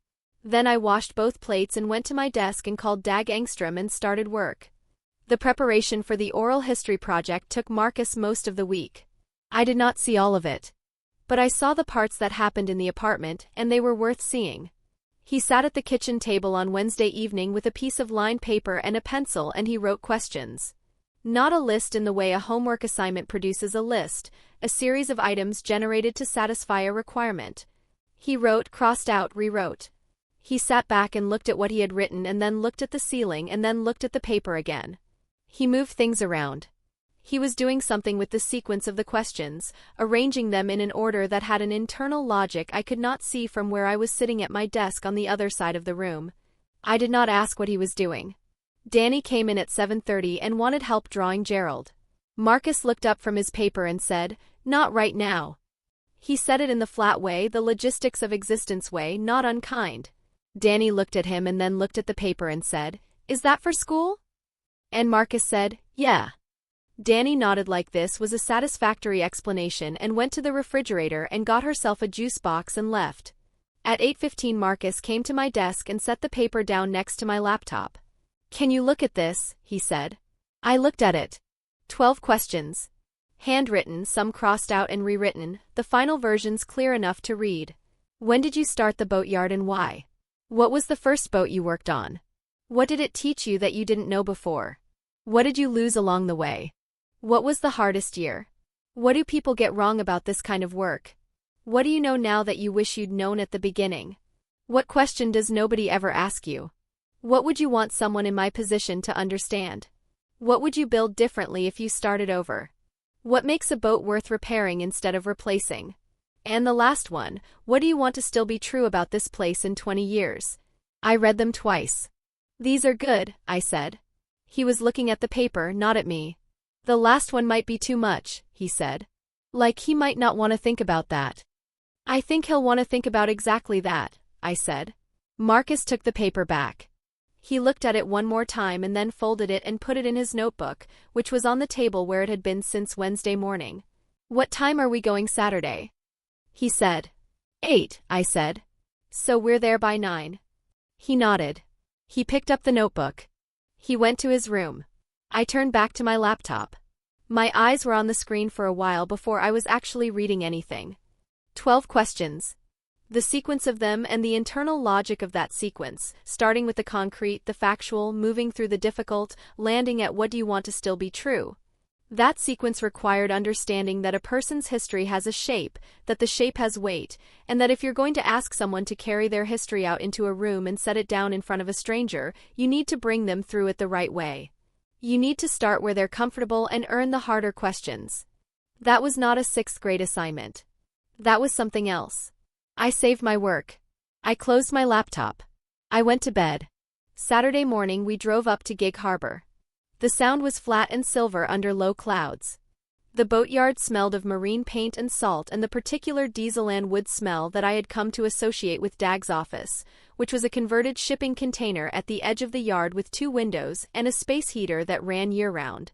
Speaker 1: Then I washed both plates and went to my desk and called Dag Engstrom and started work. The preparation for the oral history project took Marcus most of the week. I did not see all of it. But I saw the parts that happened in the apartment, and they were worth seeing. He sat at the kitchen table on Wednesday evening with a piece of lined paper and a pencil and he wrote questions. Not a list in the way a homework assignment produces a list, a series of items generated to satisfy a requirement. He wrote, crossed out, rewrote. He sat back and looked at what he had written and then looked at the ceiling and then looked at the paper again. He moved things around. He was doing something with the sequence of the questions, arranging them in an order that had an internal logic I could not see from where I was sitting at my desk on the other side of the room. I did not ask what he was doing. Danny came in at 7:30 and wanted help drawing Gerald. Marcus looked up from his paper and said, "Not right now." He said it in the flat way, the logistics of existence way, not unkind. Danny looked at him and then looked at the paper and said, "Is that for school?" And Marcus said, "Yeah." Danny nodded like this was a satisfactory explanation and went to the refrigerator and got herself a juice box and left. At 8:15 Marcus came to my desk and set the paper down next to my laptop. "Can you look at this?" he said. I looked at it. 12 questions. Handwritten, some crossed out and rewritten, the final versions clear enough to read. When did you start the boatyard and why? What was the first boat you worked on? What did it teach you that you didn't know before? What did you lose along the way? What was the hardest year? What do people get wrong about this kind of work? What do you know now that you wish you'd known at the beginning? What question does nobody ever ask you? What would you want someone in my position to understand? What would you build differently if you started over? What makes a boat worth repairing instead of replacing? And the last one, what do you want to still be true about this place in 20 years? I read them twice. These are good, I said. He was looking at the paper, not at me. The last one might be too much, he said. Like he might not want to think about that. I think he'll want to think about exactly that, I said. Marcus took the paper back. He looked at it one more time and then folded it and put it in his notebook, which was on the table where it had been since Wednesday morning. What time are we going Saturday? He said. 8, I said. So we're there by 9. He nodded. He picked up the notebook. He went to his room. I turned back to my laptop. My eyes were on the screen for a while before I was actually reading anything. 12 questions. The sequence of them and the internal logic of that sequence, starting with the concrete, the factual, moving through the difficult, landing at what do you want to still be true. That sequence required understanding that a person's history has a shape, that the shape has weight, and that if you're going to ask someone to carry their history out into a room and set it down in front of a stranger, you need to bring them through it the right way. You need to start where they're comfortable and earn the harder questions. That was not a 6th grade assignment. That was something else. I saved my work. I closed my laptop. I went to bed. Saturday morning we drove up to Gig Harbor. The sound was flat and silver under low clouds. The boatyard smelled of marine paint and salt and the particular diesel and wood smell that I had come to associate with Dag's office, which was a converted shipping container at the edge of the yard with 2 windows and a space heater that ran year-round.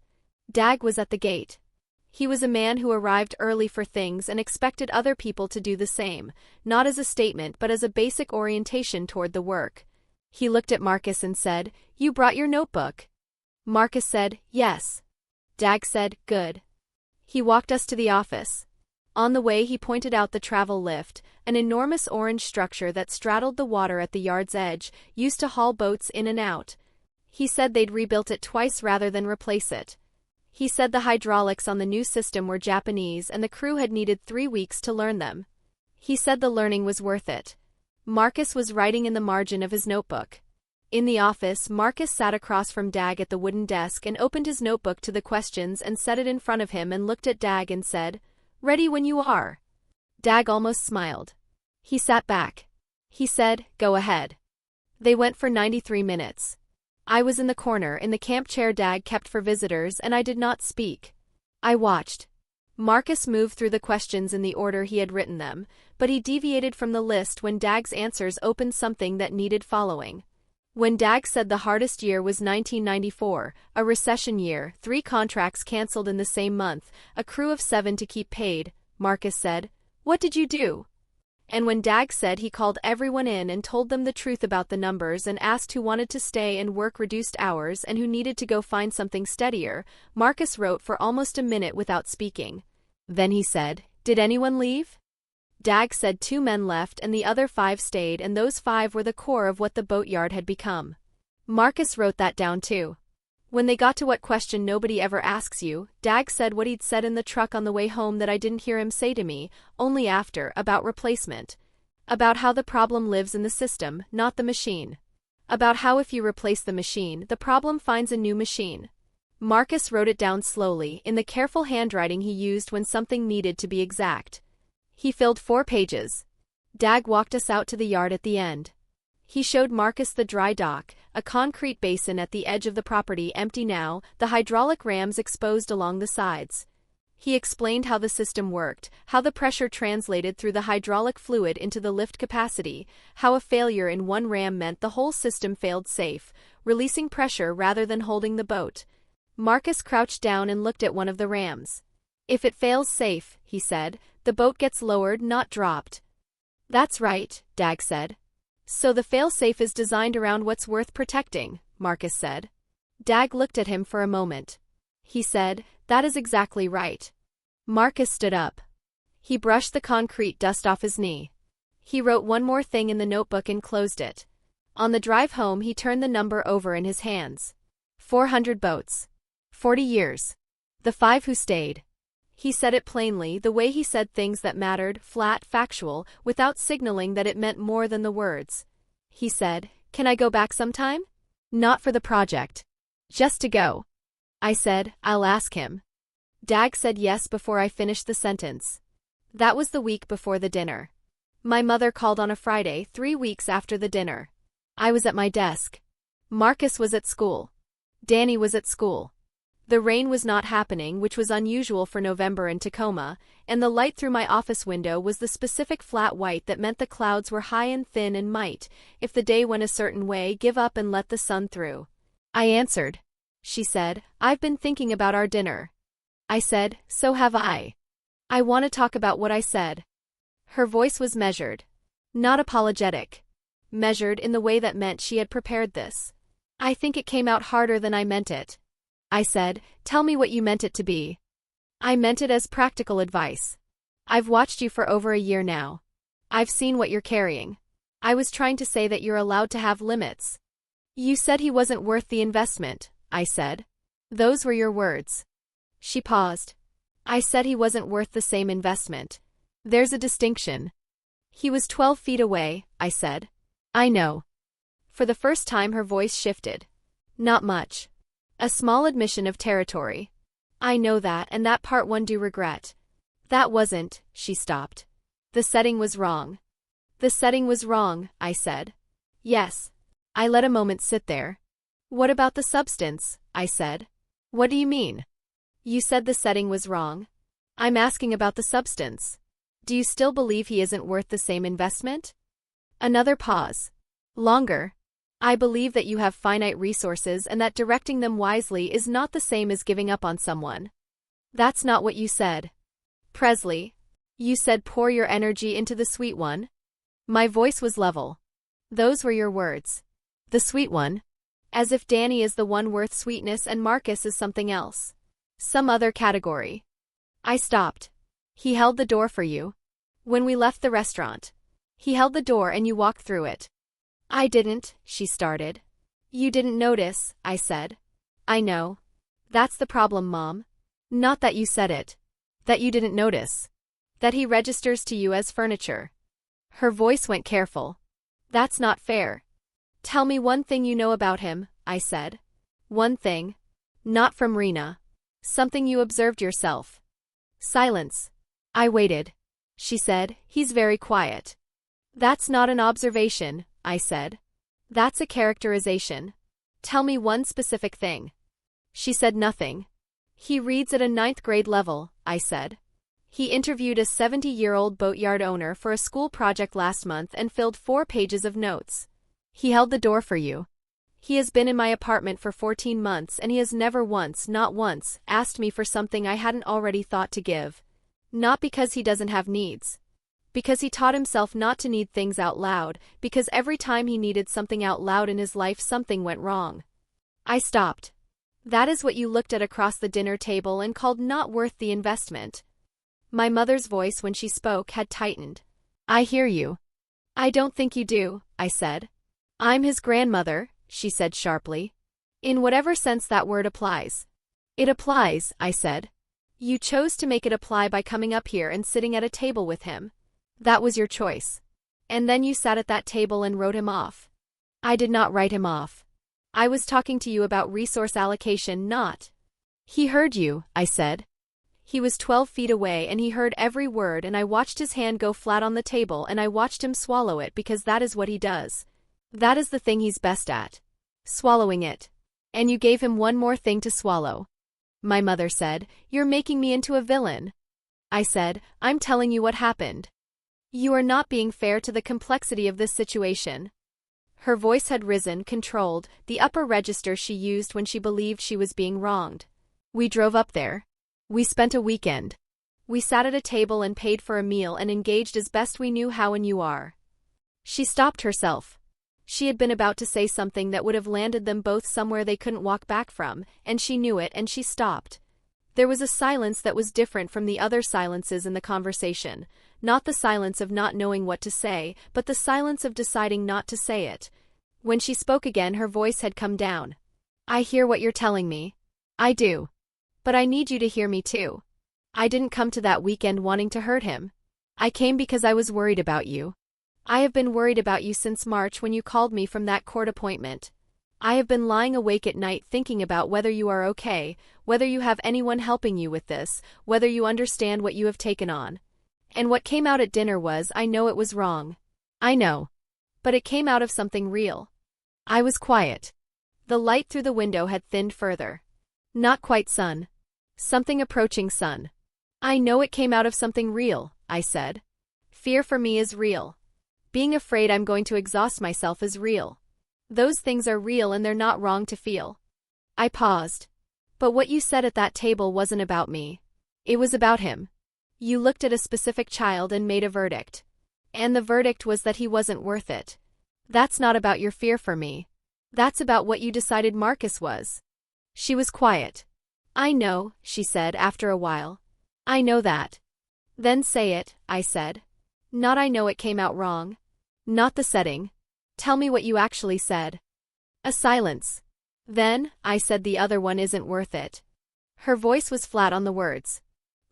Speaker 1: Dag was at the gate. He was a man who arrived early for things and expected other people to do the same, not as a statement but as a basic orientation toward the work. He looked at Marcus and said, "You brought your notebook." Marcus said, "Yes." Dag said, "Good." He walked us to the office. On the way he pointed out the travel lift, an enormous orange structure that straddled the water at the yard's edge, used to haul boats in and out. He said they'd rebuilt it twice rather than replace it. He said the hydraulics on the new system were Japanese and the crew had needed 3 weeks to learn them. He said the learning was worth it. Marcus was writing in the margin of his notebook. In the office, Marcus sat across from Dag at the wooden desk and opened his notebook to the questions and set it in front of him and looked at Dag and said, "Ready when you are." Dag almost smiled. He sat back. He said, "Go ahead." They went for 93 minutes. I was in the corner in the camp chair Dag kept for visitors and I did not speak. I watched. Marcus moved through the questions in the order he had written them, but he deviated from the list when Dag's answers opened something that needed following. When Dag said the hardest year was 1994, a recession year, 3 contracts cancelled in the same month, a crew of 7 to keep paid, Marcus said, "What did you do?" And when Dag said he called everyone in and told them the truth about the numbers and asked who wanted to stay and work reduced hours and who needed to go find something steadier, Marcus wrote for almost a minute without speaking. Then he said, "Did anyone leave?" Dag said 2 men left and the other 5 stayed, and those 5 were the core of what the boatyard had become. Marcus wrote that down too. When they got to what question nobody ever asks you, Dag said what he'd said in the truck on the way home that I didn't hear him say to me, only after, about replacement. About how the problem lives in the system, not the machine. About how if you replace the machine, the problem finds a new machine. Marcus wrote it down slowly, in the careful handwriting he used when something needed to be exact. He filled 4 pages. Dag walked us out to the yard at the end. He showed Marcus the dry dock, a concrete basin at the edge of the property empty now, the hydraulic rams exposed along the sides. He explained how the system worked, how the pressure translated through the hydraulic fluid into the lift capacity, how a failure in one ram meant the whole system failed safe, releasing pressure rather than holding the boat. Marcus crouched down and looked at one of the rams. "If it fails safe," he said, "the boat gets lowered, not dropped." "That's right," Dag said. "So the fail-safe is designed around what's worth protecting," Marcus said. Dag looked at him for a moment. He said, "That is exactly right." Marcus stood up. He brushed the concrete dust off his knee. He wrote one more thing in the notebook and closed it. On the drive home he turned the number over in his hands. 400 boats. 40 years. The 5 who stayed. He said it plainly, the way he said things that mattered, flat, factual, without signaling that it meant more than the words. He said, "Can I go back sometime?" "Not for the project. Just to go." I said, "I'll ask him." Dag said yes before I finished the sentence. That was the week before the dinner. My mother called on a Friday, 3 weeks after the dinner. I was at my desk. Marcus was at school. Danny was at school. The rain was not happening, which was unusual for November in Tacoma, and the light through my office window was the specific flat white that meant the clouds were high and thin and might, if the day went a certain way, give up and let the sun through. I answered. She said, "I've been thinking about our dinner." I said, "So have I. I want to talk about what I said." Her voice was measured. Not apologetic. Measured in the way that meant she had prepared this. "I think it came out harder than I meant it." I said, "Tell me what you meant it to be." "I meant it as practical advice. I've watched you for over a year now. I've seen what you're carrying. I was trying to say that you're allowed to have limits." "You said he wasn't worth the investment," I said. "Those were your words." She paused. "I said he wasn't worth the same investment. There's a distinction." "He was 12 feet away," I said. "I know." For the first time her voice shifted. "Not much. A small admission of territory. I know that, and that part one do regret." "That wasn't," she stopped. "The setting was wrong." "The setting was wrong," I said. "Yes." I let a moment sit there. "What about the substance?" I said. "What do you mean?" "You said the setting was wrong. I'm asking about the substance. Do you still believe he isn't worth the same investment?" Another pause. Longer. "I believe that you have finite resources and that directing them wisely is not the same as giving up on someone." "That's not what you said." "Presley, you said pour your energy into the sweet one?" My voice was level. "Those were your words." "The sweet one?" As if Danny is the one worth sweetness and Marcus is something else. Some other category. I stopped. "He held the door for you?" "When we left the restaurant." He held the door and you walked through it. I didn't, she started. You didn't notice, I said. I know. That's the problem, Mom. Not that you said it. That you didn't notice. That he registers to you as furniture. Her voice went careful. That's not fair. Tell me one thing you know about him, I said. One thing. Not from Rena. Something you observed yourself. Silence. I waited. She said, he's very quiet. That's not an observation, I said. That's a characterization. Tell me one specific thing. She said nothing. He reads at a 9th grade level, I said. He interviewed a 70-year-old boatyard owner for a school project last month and filled 4 pages of notes. He held the door for you. He has been in my apartment for 14 months and he has never once, not once, asked me for something I hadn't already thought to give. Not because he doesn't have needs. Because he taught himself not to need things out loud, because every time he needed something out loud in his life something went wrong. I stopped. That is what you looked at across the dinner table and called not worth the investment. My mother's voice when she spoke had tightened. I hear you. I don't think you do, I said. I'm his grandmother, she said sharply. In whatever sense that word applies. It applies, I said. You chose to make it apply by coming up here and sitting at a table with him. That was your choice. And then you sat at that table and wrote him off. I did not write him off. I was talking to you about resource allocation, not. He heard you, I said. He was 12 feet away and he heard every word and I watched his hand go flat on the table and I watched him swallow it because that is what he does. That is the thing he's best at. Swallowing it. And you gave him one more thing to swallow. My mother said, you're making me into a villain. I said, I'm telling you what happened. You are not being fair to the complexity of this situation. Her voice had risen, controlled, the upper register she used when she believed she was being wronged. We drove up there. We spent a weekend. We sat at a table and paid for a meal and engaged as best we knew how and you are. She stopped herself. She had been about to say something that would have landed them both somewhere they couldn't walk back from, and she knew it and she stopped. There was a silence that was different from the other silences in the conversation, not the silence of not knowing what to say, but the silence of deciding not to say it. When she spoke again her voice had come down. I hear what you're telling me. I do. But I need you to hear me too. I didn't come to that weekend wanting to hurt him. I came because I was worried about you. I have been worried about you since March when you called me from that court appointment. I have been lying awake at night thinking about whether you are okay, whether you have anyone helping you with this, whether you understand what you have taken on. And what came out at dinner was, I know it was wrong. I know. But it came out of something real. I was quiet. The light through the window had thinned further. Not quite sun. Something approaching sun. I know it came out of something real, I said. Fear for me is real. Being afraid I'm going to exhaust myself is real. Those things are real and they're not wrong to feel. I paused. But what you said at that table wasn't about me. It was about him. You looked at a specific child and made a verdict. And the verdict was that he wasn't worth it. That's not about your fear for me. That's about what you decided Marcus was. She was quiet. I know, she said after a while. I know that. Then say it, I said. Not I know it came out wrong. Not the setting. Tell me what you actually said. A silence. Then, I said the other one isn't worth it. Her voice was flat on the words.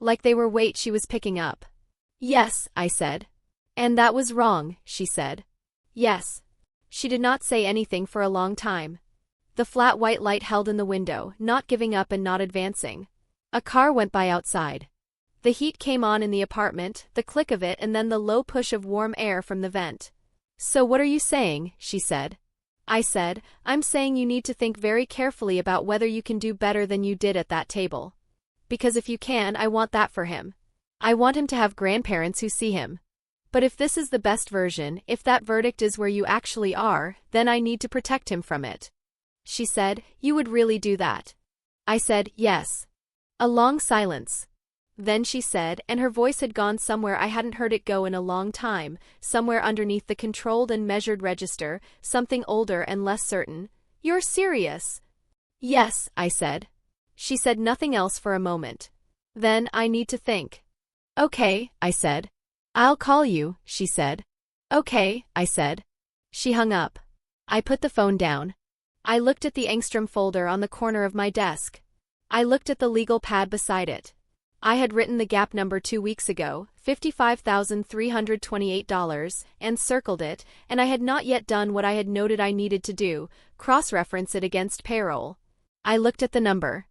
Speaker 1: Like they were weight she was picking up. Yes, I said. And that was wrong, she said. Yes. She did not say anything for a long time. The flat white light held in the window, not giving up and not advancing. A car went by outside. The heat came on in the apartment, the click of it and then the low push of warm air from the vent. So what are you saying, she said. I said, I'm saying you need to think very carefully about whether you can do better than you did at that table. Because if you can, I want that for him. I want him to have grandparents who see him. But if this is the best version, if that verdict is where you actually are, then I need to protect him from it. She said, you would really do that? I said, yes. A long silence. Then she said, and her voice had gone somewhere I hadn't heard it go in a long time, somewhere underneath the controlled and measured register, something older and less certain. You're serious? Yes, I said. She said nothing else for a moment. Then I need to think. Okay, I said. I'll call you, she said. Okay, I said. She hung up. I put the phone down. I looked at the Engstrom folder on the corner of my desk. I looked at the legal pad beside it. I had written the gap number 2 weeks ago, $55,328, and circled it, and I had not yet done what I had noted I needed to do, cross-reference it against payroll. I looked at the number.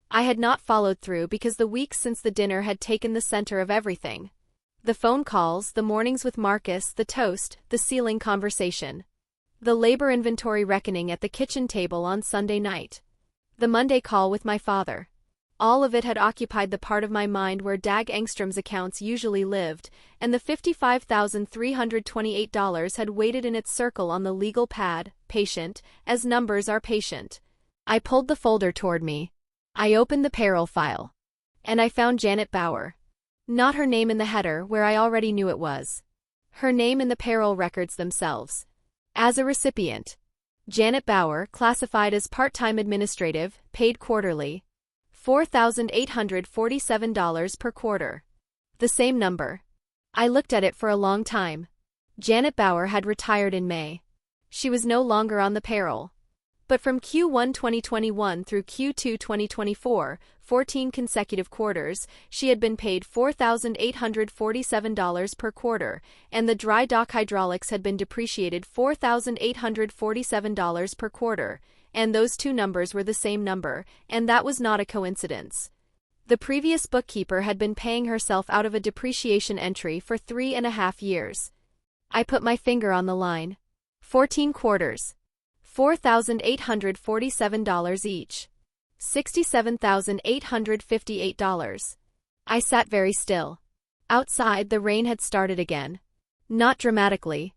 Speaker 1: I had not followed through because the weeks since the dinner had taken the center of everything. The phone calls, the mornings with Marcus, the toast, the ceiling conversation. The labor inventory reckoning at the kitchen table on Sunday night. The Monday call with my father. All of it had occupied the part of my mind where Dag Engstrom's accounts usually lived, and the $55,328 had waited in its circle on the legal pad, patient, as numbers are patient. I pulled the folder toward me. I opened the payroll file. And I found Janet Bauer. Not her name in the header where I already knew it was. Her name in the payroll records themselves. As a recipient. Janet Bauer, classified as part-time administrative, paid quarterly. $4,847 per quarter. The same number. I looked at it for a long time. Janet Bauer had retired in May. She was no longer on the payroll. But from Q1 2021 through Q2 2024, 14 consecutive quarters, she had been paid $4,847 per quarter, and the dry dock hydraulics had been depreciated $4,847 per quarter, and those two numbers were the same number, and that was not a coincidence. The previous bookkeeper had been paying herself out of a depreciation entry for 3.5 years. I put my finger on the line. 14 quarters. $4,847 each. $67,858. I sat very still. Outside, the rain had started again. Not dramatically.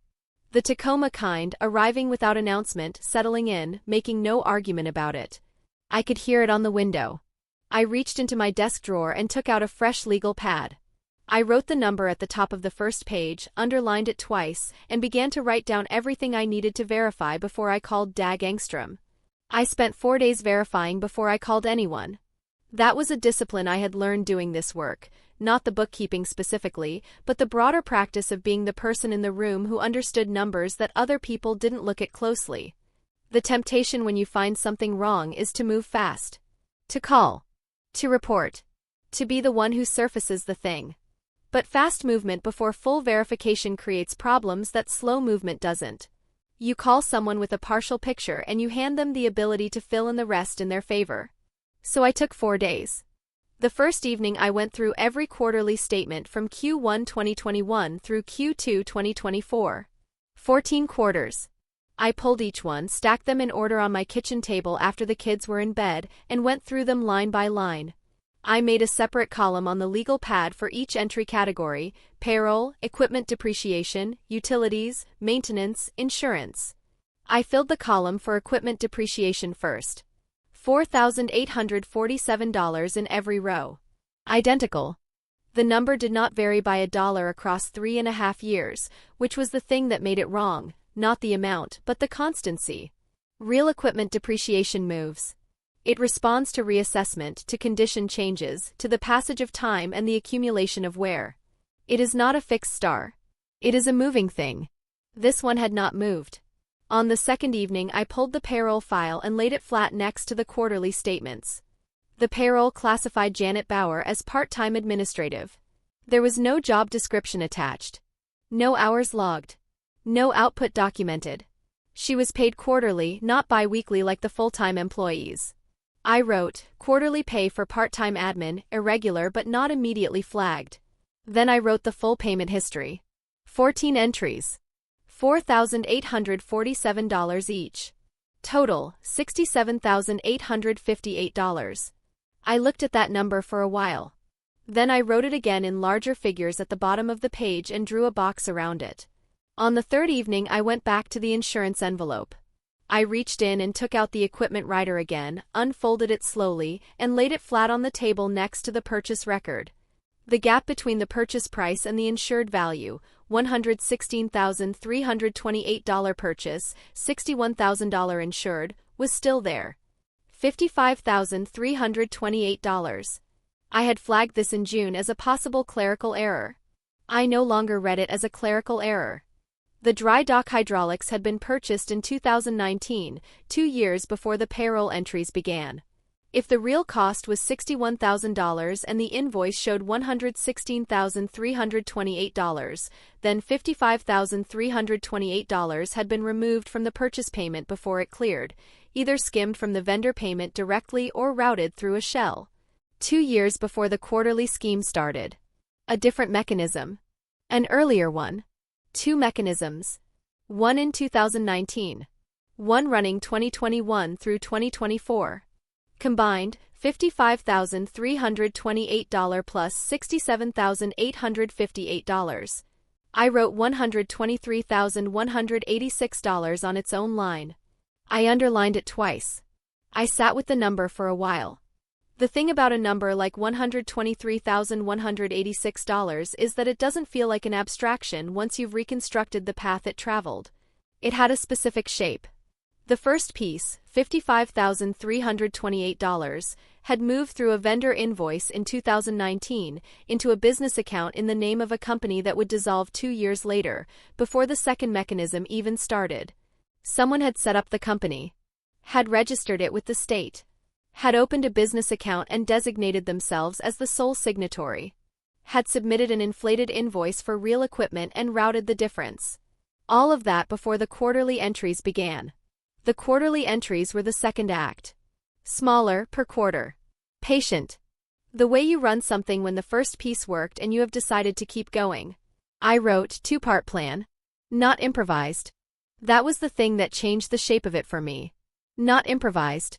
Speaker 1: The Tacoma kind, arriving without announcement, settling in, making no argument about it. I could hear it on the window. I reached into my desk drawer and took out a fresh legal pad. I wrote the number at the top of the first page, underlined it twice, and began to write down everything I needed to verify before I called Dag Engstrom. I spent 4 days verifying before I called anyone. That was a discipline I had learned doing this work, not the bookkeeping specifically, but the broader practice of being the person in the room who understood numbers that other people didn't look at closely. The temptation when you find something wrong is to move fast. To call. To report. To be the one who surfaces the thing. But fast movement before full verification creates problems that slow movement doesn't. You call someone with a partial picture and you hand them the ability to fill in the rest in their favor. So I took 4 days. The first evening I went through every quarterly statement from Q1 2021 through Q2 2024. 14 quarters. I pulled each one, stacked them in order on my kitchen table after the kids were in bed, and went through them line by line. I made a separate column on the legal pad for each entry category: payroll, equipment depreciation, utilities, maintenance, insurance. I filled the column for equipment depreciation first. $4,847 in every row. Identical. The number did not vary by $1 across 3.5 years, which was the thing that made it wrong, not the amount, but the constancy. Real equipment depreciation moves. It responds to reassessment, to condition changes, to the passage of time and the accumulation of wear. It is not a fixed star. It is a moving thing. This one had not moved. On the second evening I pulled the payroll file and laid it flat next to the quarterly statements. The payroll classified Janet Bauer as part-time administrative. There was no job description attached. No hours logged. No output documented. She was paid quarterly, not bi-weekly like the full-time employees. I wrote, quarterly pay for part-time admin, irregular but not immediately flagged. Then I wrote the full payment history. 14 entries. $4,847 each. Total, $67,858. I looked at that number for a while. Then I wrote it again in larger figures at the bottom of the page and drew a box around it. On the third evening I went back to the insurance envelope. I reached in and took out the equipment rider again, unfolded it slowly, and laid it flat on the table next to the purchase record. The gap between the purchase price and the insured value, $116,328 purchase, $61,000 insured, was still there. $55,328. I had flagged this in June as a possible clerical error. I no longer read it as a clerical error. The dry dock hydraulics had been purchased in 2019, 2 years before the payroll entries began. If the real cost was $61,000 and the invoice showed $116,328, then $55,328 had been removed from the purchase payment before it cleared, either skimmed from the vendor payment directly or routed through a shell. 2 years before the quarterly scheme started. A different mechanism. An earlier one. 2 mechanisms. One in 2019. One running 2021 through 2024. Combined, $55,328 plus $67,858. I wrote $123,186 on its own line. I underlined it twice. I sat with the number for a while. The thing about a number like $123,186 is that it doesn't feel like an abstraction once you've reconstructed the path it traveled. It had a specific shape. The first piece, $55,328, had moved through a vendor invoice in 2019 into a business account in the name of a company that would dissolve 2 years later, before the second mechanism even started. Someone had set up the company, had registered it with the state, had opened a business account and designated themselves as the sole signatory, had submitted an inflated invoice for real equipment and routed the difference. All of that before the quarterly entries began. The quarterly entries were the second act. Smaller, per quarter. Patient. The way you run something when the first piece worked and you have decided to keep going. I wrote, 2-part plan. Not improvised. That was the thing that changed the shape of it for me. Not improvised.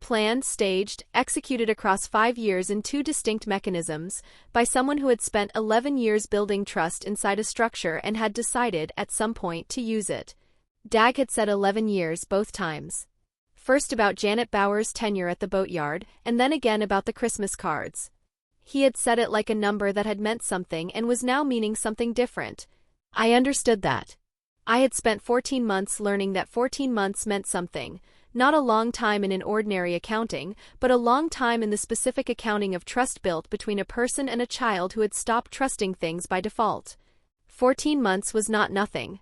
Speaker 1: Planned, staged, executed across 5 years in 2 distinct mechanisms, by someone who had spent 11 years building trust inside a structure and had decided, at some point, to use it. Dag had said 11 years both times. First about Janet Bauer's tenure at the boatyard, and then again about the Christmas cards. He had said it like a number that had meant something and was now meaning something different. I understood that. I had spent 14 months learning that 14 months meant something, not a long time in an ordinary accounting, but a long time in the specific accounting of trust built between a person and a child who had stopped trusting things by default. 14 months was not nothing.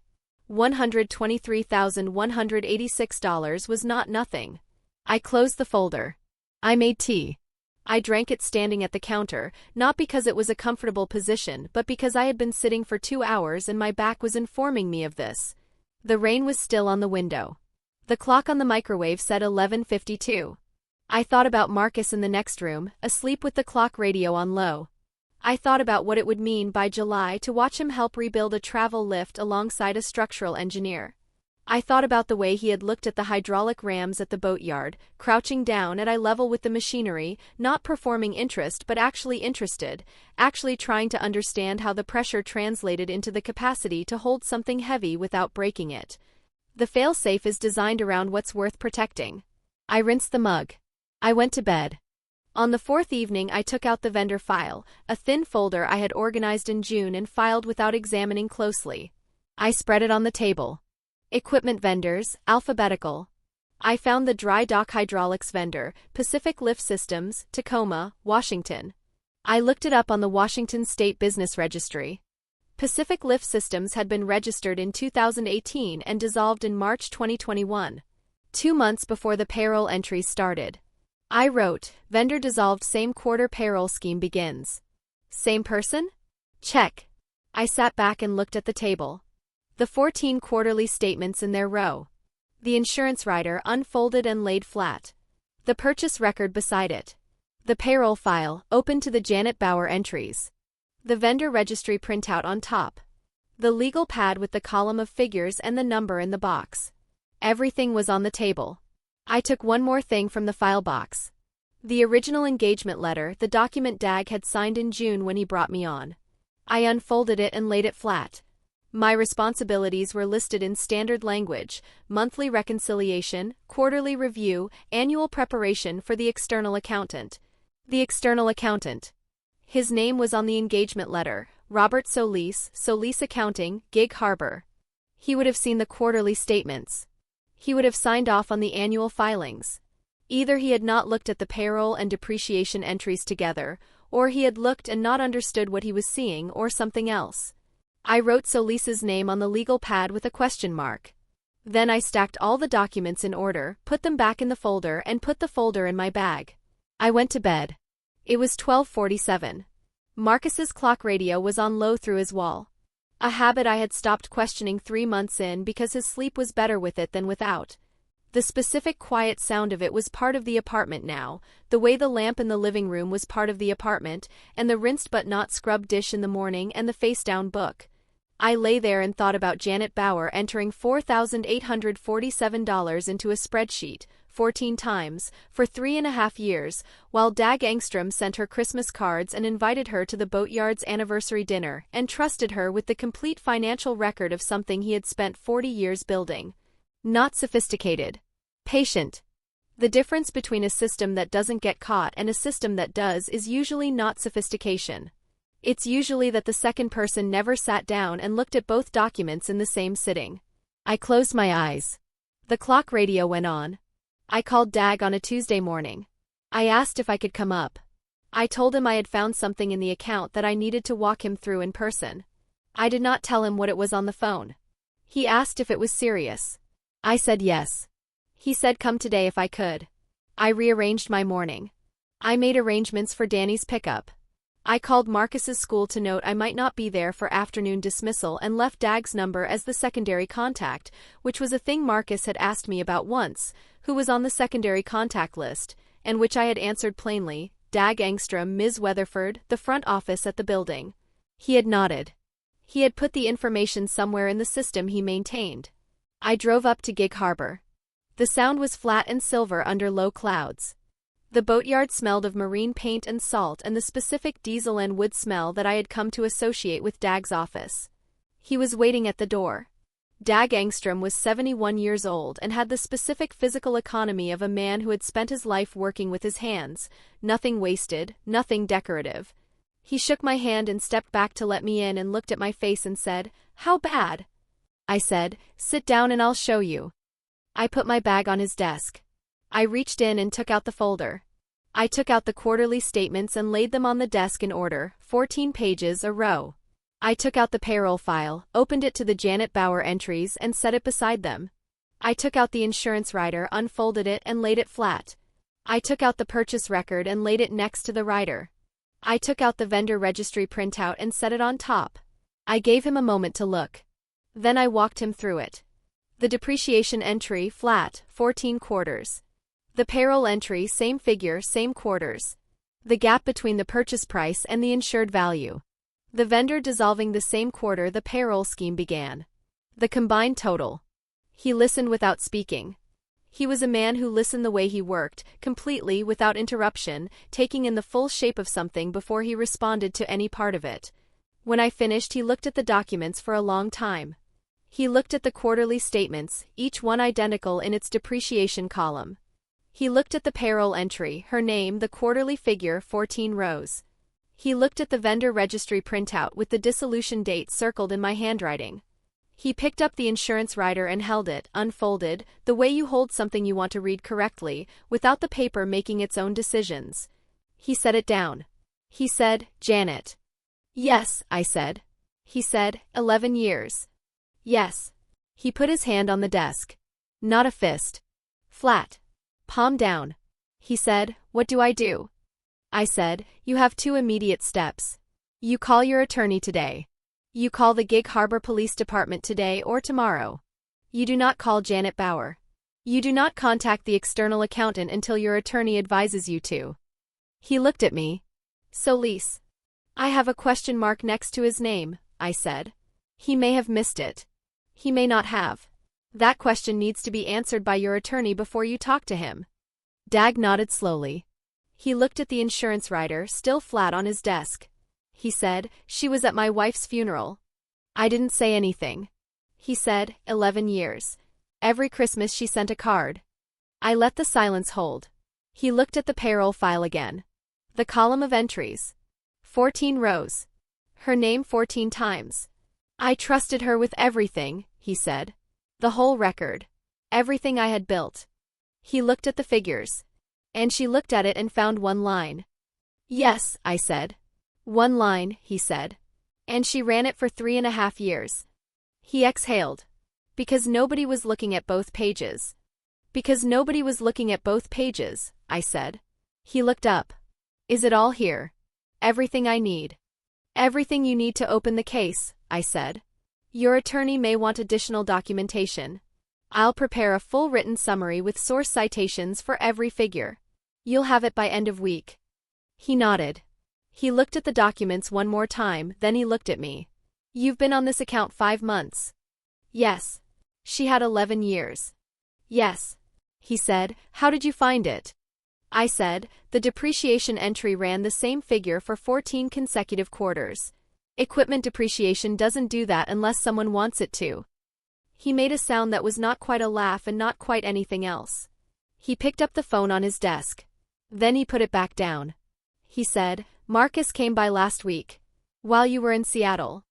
Speaker 1: $123,186 was not nothing. I closed the folder. I made tea. I drank it standing at the counter, not because it was a comfortable position but because I had been sitting for 2 hours and my back was informing me of this. The rain was still on the window. The clock on the microwave said 11:52. I thought about Marcus in the next room, asleep with the clock radio on low. I thought about what it would mean by July to watch him help rebuild a travel lift alongside a structural engineer. I thought about the way he had looked at the hydraulic rams at the boatyard, crouching down at eye level with the machinery, not performing interest but actually interested, actually trying to understand how the pressure translated into the capacity to hold something heavy without breaking it. The fail-safe is designed around what's worth protecting. I rinsed the mug. I went to bed. On the 4th evening I took out the vendor file, a thin folder I had organized in June and filed without examining closely. I spread it on the table. Equipment vendors, alphabetical. I found the dry dock hydraulics vendor, Pacific Lift Systems, Tacoma, Washington. I looked it up on the Washington State Business Registry. Pacific Lift Systems had been registered in 2018 and dissolved in March 2021, 2 months before the payroll entries started. I wrote, vendor dissolved, same quarter payroll scheme begins. Same person? Check. I sat back and looked at the table. The 14 quarterly statements in their row. The insurance rider unfolded and laid flat. The purchase record beside it. The payroll file, open to the Janet Bauer entries. The vendor registry printout on top. The legal pad with the column of figures and the number in the box. Everything was on the table. I took one more thing from the file box. The original engagement letter, the document Dag had signed in June when he brought me on. I unfolded it and laid it flat. My responsibilities were listed in standard language: monthly reconciliation, quarterly review, annual preparation for the external accountant. The external accountant. His name was on the engagement letter, Robert Solis, Solis Accounting, Gig Harbor. He would have seen the quarterly statements. He would have signed off on the annual filings. Either he had not looked at the payroll and depreciation entries together, or he had looked and not understood what he was seeing, or something else. I wrote Solis's name on the legal pad with a question mark. Then I stacked all the documents in order, put them back in the folder, and put the folder in my bag. I went to bed. It was 12:47. Marcus's clock radio was on low through his wall. A habit I had stopped questioning 3 months in because his sleep was better with it than without. The specific quiet sound of it was part of the apartment now, the way the lamp in the living room was part of the apartment, and the rinsed but not scrubbed dish in the morning and the face-down book. I lay there and thought about Janet Bauer entering $4,847 into a spreadsheet, 14 times, for 3.5 years, while Dag Engstrom sent her Christmas cards and invited her to the Boatyard's anniversary dinner and trusted her with the complete financial record of something he had spent 40 years building. Not sophisticated. Patient. The difference between a system that doesn't get caught and a system that does is usually not sophistication. It's usually that the second person never sat down and looked at both documents in the same sitting. I closed my eyes. The clock radio went on. I called Dag on a Tuesday morning. I asked if I could come up. I told him I had found something in the account that I needed to walk him through in person. I did not tell him what it was on the phone. He asked if it was serious. I said yes. He said come today if I could. I rearranged my morning. I made arrangements for Danny's pickup. I called Marcus's school to note I might not be there for afternoon dismissal and left Dag's number as the secondary contact, which was a thing Marcus had asked me about once, who was on the secondary contact list, and which I had answered plainly, Dag Engstrom, Ms. Weatherford, the front office at the building. He had nodded. He had put the information somewhere in the system he maintained. I drove up to Gig Harbor. The sound was flat and silver under low clouds. The boatyard smelled of marine paint and salt and the specific diesel and wood smell that I had come to associate with Dag's office. He was waiting at the door. Dag Engstrom was 71 years old and had the specific physical economy of a man who had spent his life working with his hands, nothing wasted, nothing decorative. He shook my hand and stepped back to let me in and looked at my face and said, "How bad?" I said, "Sit down and I'll show you." I put my bag on his desk. I reached in and took out the folder. I took out the quarterly statements and laid them on the desk in order, 14 pages a row. I took out the payroll file, opened it to the Janet Bauer entries and set it beside them. I took out the insurance rider, unfolded it and laid it flat. I took out the purchase record and laid it next to the rider. I took out the vendor registry printout and set it on top. I gave him a moment to look. Then I walked him through it. The depreciation entry, flat, 14 quarters. The payroll entry, same figure, same quarters. The gap between the purchase price and the insured value. The vendor dissolving the same quarter the payroll scheme began. The combined total. He listened without speaking. He was a man who listened the way he worked, completely, without interruption, taking in the full shape of something before he responded to any part of it. When I finished, he looked at the documents for a long time. He looked at the quarterly statements, each one identical in its depreciation column. He looked at the payroll entry, her name, the quarterly figure, 14 rows. He looked at the vendor registry printout with the dissolution date circled in my handwriting. He picked up the insurance rider and held it, unfolded, the way you hold something you want to read correctly, without the paper making its own decisions. He set it down. He said, "Janet." "Yes," I said. He said, 11 years. "Yes." He put his hand on the desk. Not a fist. Flat. Palm down. He said, "What do I do?" I said, "You have 2 immediate steps. You call your attorney today. You call the Gig Harbor Police Department today or tomorrow. You do not call Janet Bauer. You do not contact the external accountant until your attorney advises you to." He looked at me. "Solis." "I have a question mark next to his name," I said. "He may have missed it. He may not have. That question needs to be answered by your attorney before you talk to him." Dag nodded slowly. He looked at the insurance rider, still flat on his desk. He said, "She was at my wife's funeral." I didn't say anything. He said, 11 years. Every Christmas she sent a card. I let the silence hold. He looked at the payroll file again. The column of entries. 14 rows. Her name 14 times. "I trusted her with everything," he said. "The whole record. Everything I had built." He looked at the figures. And she looked at it and found one line. "Yes," I said. "One line," he said. And she ran it for 3.5 years. He exhaled. Because nobody was looking at both pages. Because nobody was looking at both pages, I said. He looked up. Is it all here? Everything I need. Everything you need to open the case, I said. Your attorney may want additional documentation. I'll prepare a full written summary with source citations for every figure. You'll have it by end of week. He nodded. He looked at the documents one more time, then he looked at me. You've been on this account 5 months. Yes. She had 11 years. Yes. He said, how did you find it? I said, the depreciation entry ran the same figure for 14 consecutive quarters. Equipment depreciation doesn't do that unless someone wants it to. He made a sound that was not quite a laugh and not quite anything else. He picked up the phone on his desk. Then he put it back down. He said, Marcus came by last week. While you were in Seattle.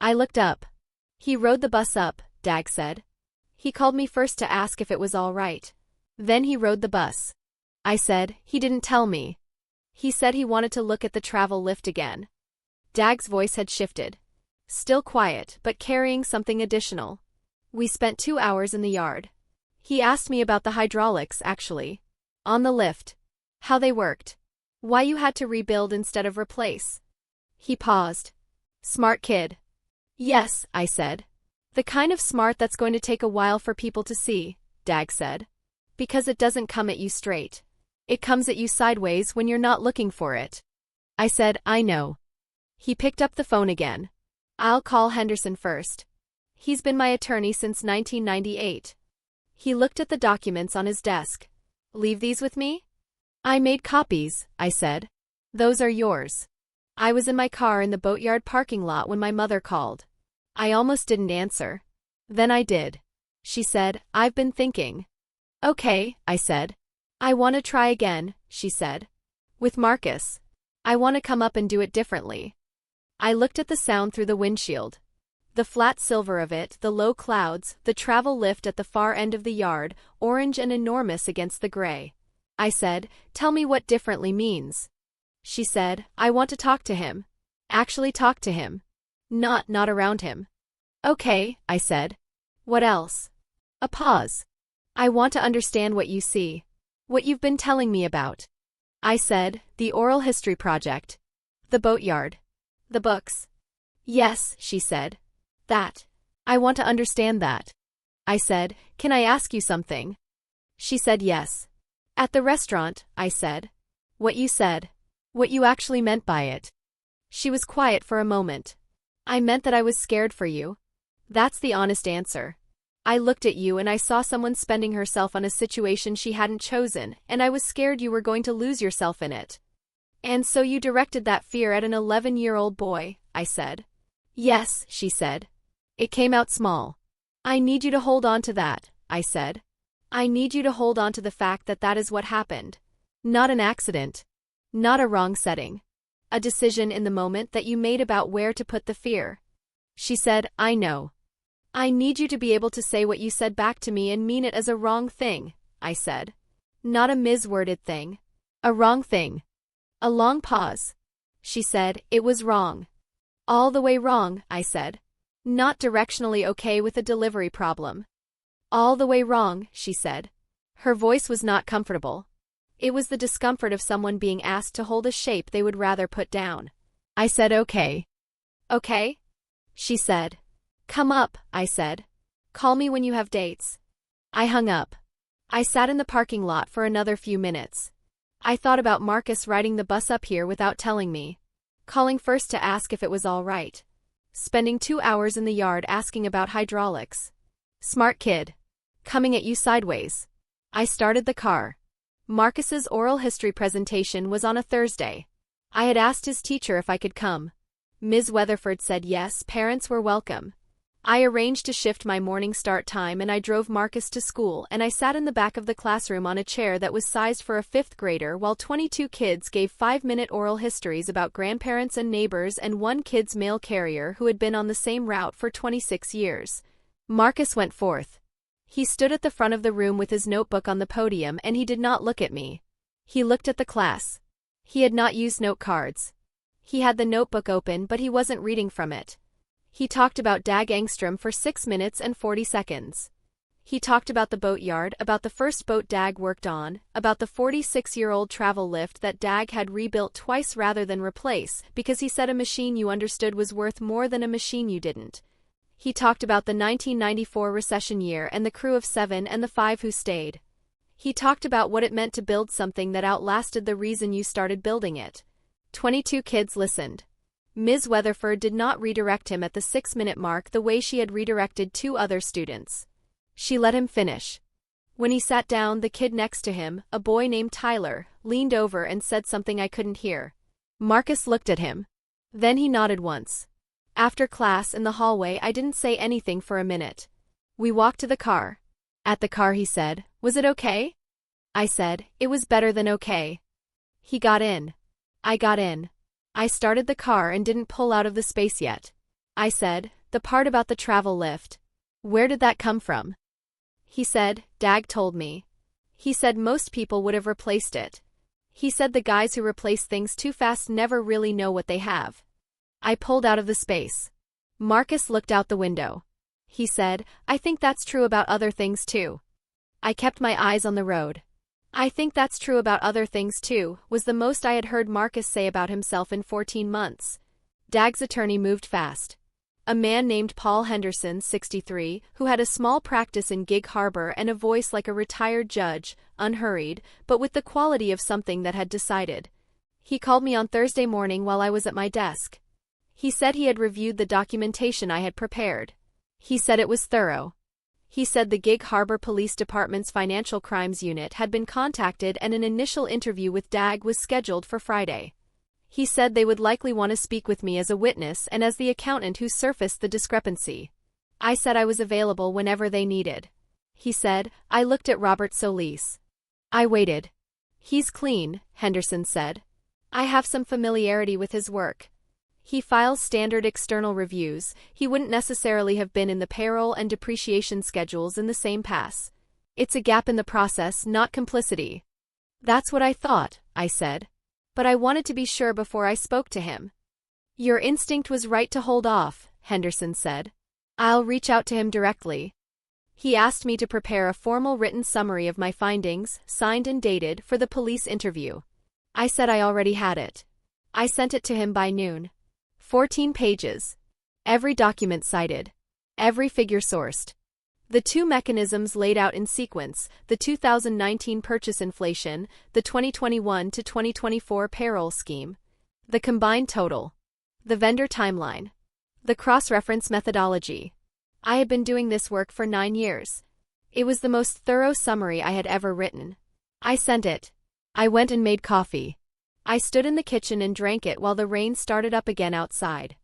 Speaker 1: I looked up. He rode the bus up, Dag said. He called me first to ask if it was all right. Then he rode the bus. I said, he didn't tell me. He said he wanted to look at the travel lift again. Dag's voice had shifted. Still quiet, but carrying something additional. We spent 2 hours in the yard. He asked me about the hydraulics, actually. On the lift. How they worked. Why you had to rebuild instead of replace. He paused. Smart kid. Yes, I said. The kind of smart that's going to take a while for people to see, Dag said. Because it doesn't come at you straight. It comes at you sideways when you're not looking for it. I said, I know. He picked up the phone again. I'll call Henderson first. He's been my attorney since 1998. He looked at the documents on his desk. Leave these with me? I made copies, I said. Those are yours. I was in my car in the boatyard parking lot when my mother called. I almost didn't answer. Then I did. She said, I've been thinking. Okay, I said. I want to try again, she said. With Marcus. I want to come up and do it differently. I looked at the sound through the windshield. The flat silver of it, the low clouds, the travel lift at the far end of the yard, orange and enormous against the gray. I said, tell me what differently means. She said, I want to talk to him. Actually talk to him. Not around him. Okay, I said. What else? A pause. I want to understand what you see. What you've been telling me about. I said, the oral history project. The boatyard. The books. Yes, she said. That. I want to understand that. I said, can I ask you something? She said yes. At the restaurant, I said. What you said. What you actually meant by it. She was quiet for a moment. I meant that I was scared for you. That's the honest answer. I looked at you and I saw someone spending herself on a situation she hadn't chosen, and I was scared you were going to lose yourself in it. And so you directed that fear at an 11-year-old boy, I said. Yes, she said. It came out small. I need you to hold on to that, I said. I need you to hold on to the fact that that is what happened. Not an accident. Not a wrong setting. A decision in the moment that you made about where to put the fear. She said, I know. I need you to be able to say what you said back to me and mean it as a wrong thing, I said. Not a misworded thing. A wrong thing. A long pause. She said, it was wrong. All the way wrong, I said. Not directionally okay with a delivery problem. All the way wrong, she said. Her voice was not comfortable. It was the discomfort of someone being asked to hold a shape they would rather put down. I said okay. Okay? She said. Come up, I said. Call me when you have dates. I hung up. I sat in the parking lot for another few minutes. I thought about Marcus riding the bus up here without telling me. Calling first to ask if it was all right. Spending 2 hours in the yard asking about hydraulics. Smart kid. Coming at you sideways. I started the car. Marcus's oral history presentation was on a Thursday. I had asked his teacher if I could come. Ms. Weatherford said yes, parents were welcome. I arranged to shift my morning start time and I drove Marcus to school and I sat in the back of the classroom on a chair that was sized for a 5th grader while 22 kids gave 5-minute oral histories about grandparents and neighbors and one kid's mail carrier who had been on the same route for 26 years. Marcus went forth. He stood at the front of the room with his notebook on the podium and he did not look at me. He looked at the class. He had not used note cards. He had the notebook open but he wasn't reading from it. He talked about Dag Engstrom for 6 minutes and 40 seconds. He talked about the boatyard, about the first boat Dag worked on, about the 46-year-old travel lift that Dag had rebuilt twice rather than replace, because he said a machine you understood was worth more than a machine you didn't. He talked about the 1994 recession year and the crew of 7 and the 5 who stayed. He talked about what it meant to build something that outlasted the reason you started building it. 22 kids listened. Ms. Weatherford did not redirect him at the 6-minute mark the way she had redirected 2 other students. She let him finish. When he sat down, the kid next to him, a boy named Tyler, leaned over and said something I couldn't hear. Marcus looked at him. Then he nodded once. After class in the hallway, I didn't say anything for a minute. We walked to the car. At the car he said, "Was it okay?" I said, "It was better than okay." He got in. I got in. I started the car and didn't pull out of the space yet. I said, "The part about the travel lift. Where did that come from?" He said, "Dag told me. He said most people would have replaced it. He said the guys who replace things too fast never really know what they have." I pulled out of the space. Marcus looked out the window. He said, "I think that's true about other things too." I kept my eyes on the road. "I think that's true about other things too," was the most I had heard Marcus say about himself in 14 months. Dag's attorney moved fast. A man named Paul Henderson, 63, who had a small practice in Gig Harbor and a voice like a retired judge, unhurried, but with the quality of something that had decided. He called me on Thursday morning while I was at my desk. He said he had reviewed the documentation I had prepared. He said it was thorough. He said the Gig Harbor Police Department's Financial Crimes Unit had been contacted and an initial interview with Dag was scheduled for Friday. He said they would likely want to speak with me as a witness and as the accountant who surfaced the discrepancy. I said I was available whenever they needed. He said, "I looked at Robert Solis." I waited. "He's clean," Henderson said. "I have some familiarity with his work. He files standard external reviews. He wouldn't necessarily have been in the payroll and depreciation schedules in the same pass. It's a gap in the process, not complicity." "That's what I thought," I said. "But I wanted to be sure before I spoke to him." "Your instinct was right to hold off," Henderson said. "I'll reach out to him directly." He asked me to prepare a formal written summary of my findings, signed and dated, for the police interview. I said I already had it. I sent it to him by noon. 14 pages. Every document cited. Every figure sourced. The 2 mechanisms laid out in sequence, the 2019 purchase inflation, the 2021 to 2024 payroll scheme. The combined total. The vendor timeline. The cross-reference methodology. I had been doing this work for 9 years. It was the most thorough summary I had ever written. I sent it. I went and made coffee. I stood in the kitchen and drank it while the rain started up again outside.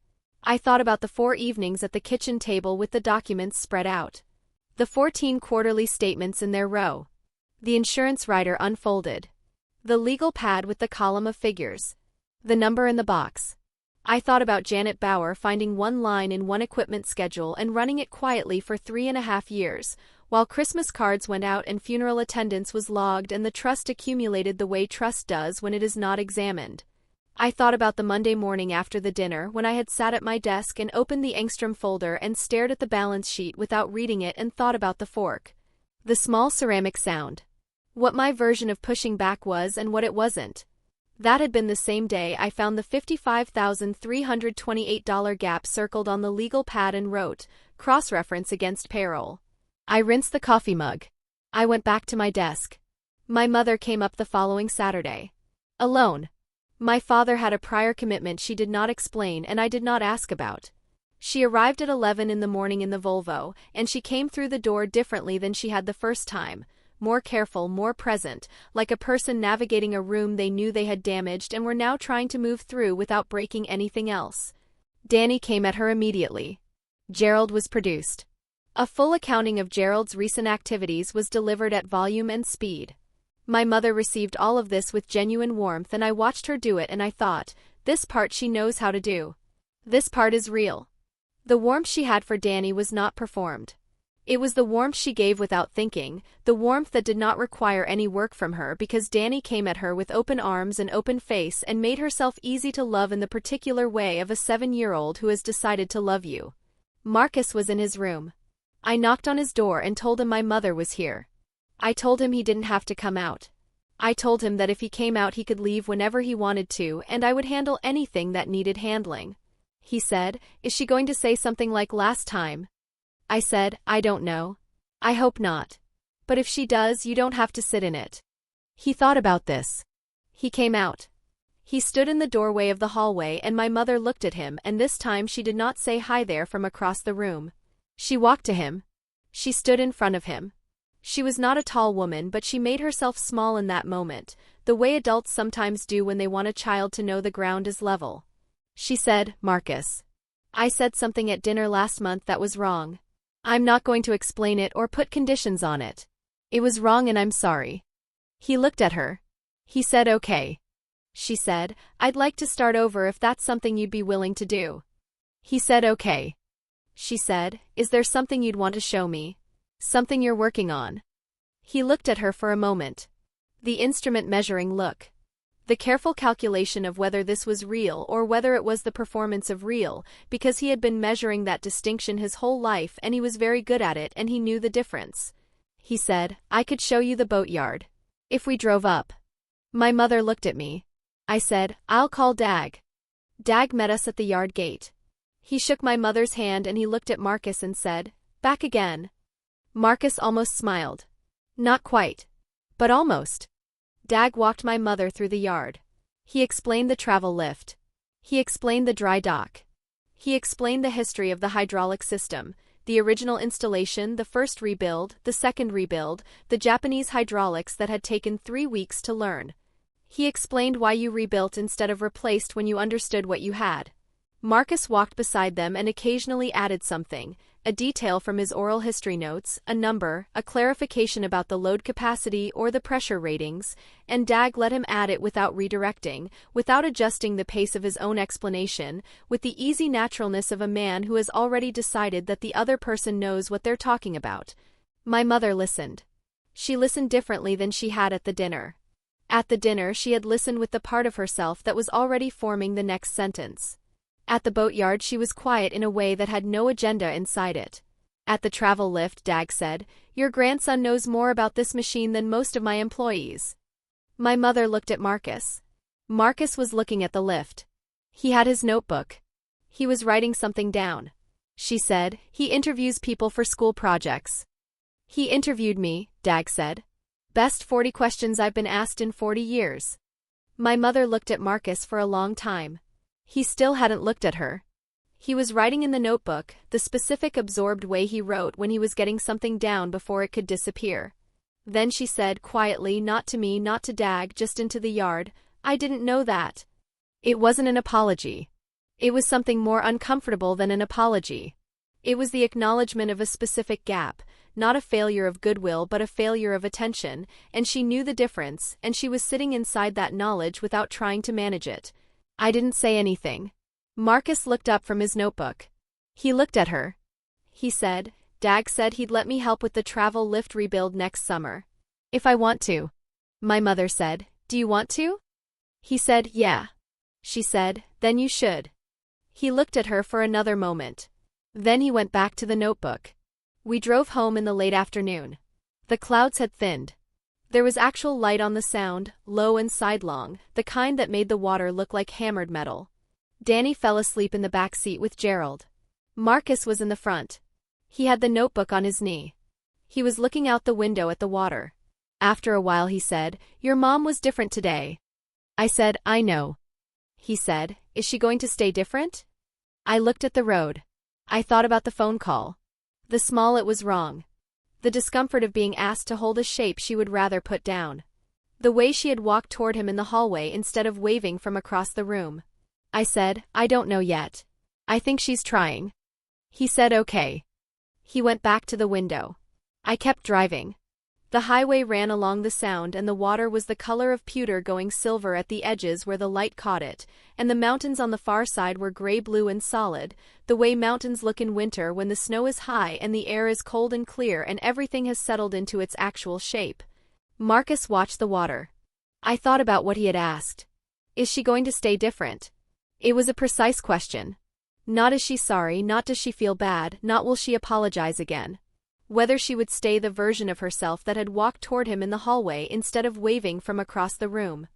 Speaker 1: I thought about the 4 evenings at the kitchen table with the documents spread out. The 14 quarterly statements in their row. The insurance rider unfolded. The legal pad with the column of figures. The number in the box. I thought about Janet Bauer finding one line in one equipment schedule and running it quietly for 3.5 years, while Christmas cards went out and funeral attendance was logged and the trust accumulated the way trust does when it is not examined. I thought about the Monday morning after the dinner when I had sat at my desk and opened the Engstrom folder and stared at the balance sheet without reading it and thought about the fork. The small ceramic sound. What my version of pushing back was and what it wasn't. That had been the same day I found the $55,328 gap circled on the legal pad and wrote, cross-reference against payroll. I rinsed the coffee mug. I went back to my desk. My mother came up the following Saturday. Alone. My father had a prior commitment she did not explain and I did not ask about. She arrived at 11 in the morning in the Volvo, and she came through the door differently than she had the first time, more careful, more present, like a person navigating a room they knew they had damaged and were now trying to move through without breaking anything else. Danny came at her immediately. Gerald was produced. A full accounting of Gerald's recent activities was delivered at volume and speed. My mother received all of this with genuine warmth and I watched her do it and I thought, this part she knows how to do. This part is real. The warmth she had for Danny was not performed. It was the warmth she gave without thinking, the warmth that did not require any work from her because Danny came at her with open arms and open face and made herself easy to love in the particular way of a 7-year-old who has decided to love you. Marcus was in his room. I knocked on his door and told him my mother was here. I told him he didn't have to come out. I told him that if he came out he could leave whenever he wanted to and I would handle anything that needed handling. He said, "Is she going to say something like last time?" I said, "I don't know. I hope not. But if she does, you don't have to sit in it." He thought about this. He came out. He stood in the doorway of the hallway and my mother looked at him and this time she did not say hi there from across the room. She walked to him. She stood in front of him. She was not a tall woman but she made herself small in that moment, the way adults sometimes do when they want a child to know the ground is level. She said, "Marcus, I said something at dinner last month that was wrong. I'm not going to explain it or put conditions on it. It was wrong and I'm sorry." He looked at her. He said, "Okay." She said, "I'd like to start over if that's something you'd be willing to do." He said, "Okay." She said, "Is there something you'd want to show me? Something you're working on?" He looked at her for a moment. The instrument measuring look. The careful calculation of whether this was real or whether it was the performance of real, because he had been measuring that distinction his whole life and he was very good at it and he knew the difference. He said, "I could show you the boatyard. If we drove up." My mother looked at me. I said, "I'll call Dag." Dag met us at the yard gate. He shook my mother's hand and he looked at Marcus and said, "Back again." Marcus almost smiled. Not quite. But almost. Dag walked my mother through the yard. He explained the travel lift. He explained the dry dock. He explained the history of the hydraulic system, the original installation, the first rebuild, the second rebuild, the Japanese hydraulics that had taken 3 weeks to learn. He explained why you rebuilt instead of replaced when you understood what you had. Marcus walked beside them and occasionally added something, a detail from his oral history notes, a number, a clarification about the load capacity or the pressure ratings, and Dag let him add it without redirecting, without adjusting the pace of his own explanation, with the easy naturalness of a man who has already decided that the other person knows what they're talking about. My mother listened. She listened differently than she had at the dinner. At the dinner she had listened with the part of herself that was already forming the next sentence. At the boatyard she was quiet in a way that had no agenda inside it. At the travel lift, Dag said, "Your grandson knows more about this machine than most of my employees." My mother looked at Marcus. Marcus was looking at the lift. He had his notebook. He was writing something down. She said, "He interviews people for school projects." "He interviewed me," Dag said. "Best 40 questions I've been asked in 40 years. My mother looked at Marcus for a long time. He still hadn't looked at her. He was writing in the notebook, the specific absorbed way he wrote when he was getting something down before it could disappear. Then she said quietly, not to me, not to Dag, just into the yard, "I didn't know that." It wasn't an apology. It was something more uncomfortable than an apology. It was the acknowledgement of a specific gap, not a failure of goodwill but a failure of attention, and she knew the difference, and she was sitting inside that knowledge without trying to manage it. I didn't say anything. Marcus looked up from his notebook. He looked at her. He said, "Dag said he'd let me help with the travel lift rebuild next summer. If I want to." My mother said, "Do you want to?" He said, "Yeah." She said, "Then you should." He looked at her for another moment. Then he went back to the notebook. We drove home in the late afternoon. The clouds had thinned. There was actual light on the Sound, low and sidelong, the kind that made the water look like hammered metal. Danny fell asleep in the back seat with Gerald. Marcus was in the front. He had the notebook on his knee. He was looking out the window at the water. After a while he said, "Your mom was different today." I said, "I know." He said, "Is she going to stay different?" I looked at the road. I thought about the phone call. The small it was wrong. The discomfort of being asked to hold a shape she would rather put down. The way she had walked toward him in the hallway instead of waving from across the room. I said, "I don't know yet. I think she's trying." He said, "Okay." He went back to the window. I kept driving. The highway ran along the Sound and the water was the color of pewter going silver at the edges where the light caught it, and the mountains on the far side were gray-blue and solid, the way mountains look in winter when the snow is high and the air is cold and clear and everything has settled into its actual shape. Marcus watched the water. I thought about what he had asked. Is she going to stay different? It was a precise question. Not is she sorry, not does she feel bad, not will she apologize again. Whether she would stay the version of herself that had walked toward him in the hallway instead of waving from across the room.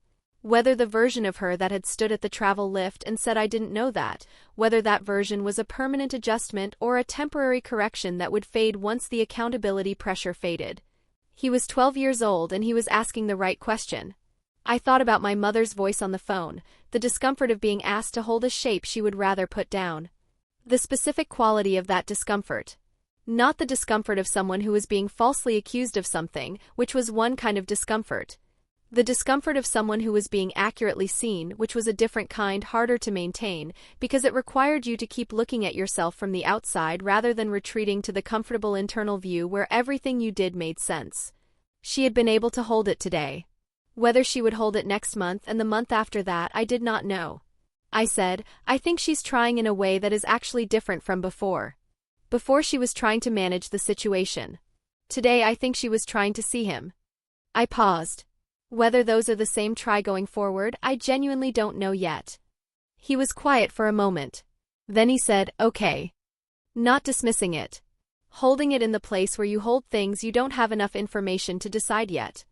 Speaker 1: Whether the version of her that had stood at the travel lift and said I didn't know that, whether that version was a permanent adjustment or a temporary correction that would fade once the accountability pressure faded. He was 12 years old and he was asking the right question. I thought about my mother's voice on the phone, the discomfort of being asked to hold a shape she would rather put down. The specific quality of that discomfort. Not the discomfort of someone who was being falsely accused of something, which was one kind of discomfort. The discomfort of someone who was being accurately seen, which was a different kind, harder to maintain, because it required you to keep looking at yourself from the outside rather than retreating to the comfortable internal view where everything you did made sense. She had been able to hold it today. Whether she would hold it next month and the month after that, I did not know. I said, I think she's trying in a way that is actually different from before. Before she was trying to manage the situation. Today I think she was trying to see him. I paused. Whether those are the same try going forward, I genuinely don't know yet. He was quiet for a moment. Then he said, okay. Not dismissing it. Holding it in the place where you hold things you don't have enough information to decide yet.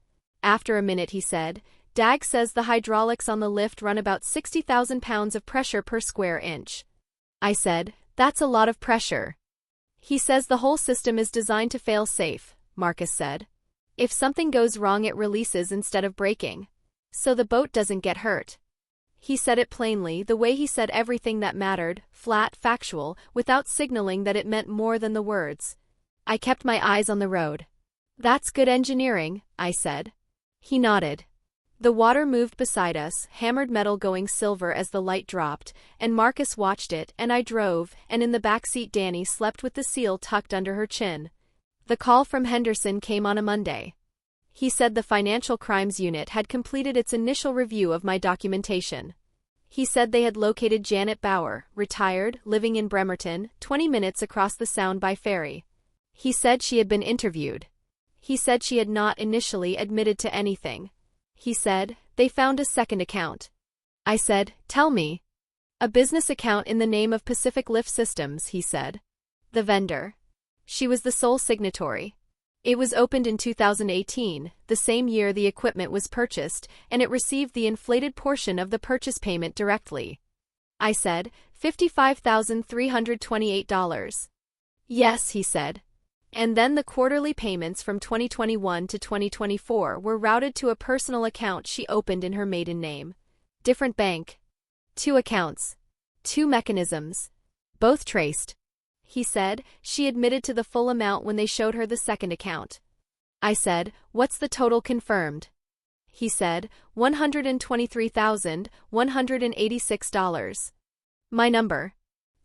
Speaker 1: After a minute he said, Dag says the hydraulics on the lift run about 60,000 pounds of pressure per square inch. I said, that's a lot of pressure. He says the whole system is designed to fail safe, Marcus said. If something goes wrong it releases instead of breaking. So the boat doesn't get hurt. He said it plainly, the way he said everything that mattered, flat, factual, without signaling that it meant more than the words. I kept my eyes on the road. That's good engineering, I said. He nodded. The water moved beside us, hammered metal going silver as the light dropped, and Marcus watched it, and I drove, and in the back seat Danny slept with the seal tucked under her chin. The call from Henderson came on a Monday. He said the Financial Crimes Unit had completed its initial review of my documentation. He said they had located Janet Bauer, retired, living in Bremerton, 20 minutes across the Sound by ferry. He said she had been interviewed. He said she had not initially admitted to anything. He said, they found a second account. I said, tell me. A business account in the name of Pacific Lift Systems, he said. The vendor. She was the sole signatory. It was opened in 2018, the same year the equipment was purchased, and it received the inflated portion of the purchase payment directly. I said, $55,328. Yes, he said. And then the quarterly payments from 2021 to 2024 were routed to a personal account she opened in her maiden name. Different bank. 2 accounts. 2 mechanisms. Both traced. He said, she admitted to the full amount when they showed her the second account. I said, what's the total confirmed? He said, $123,186. My number.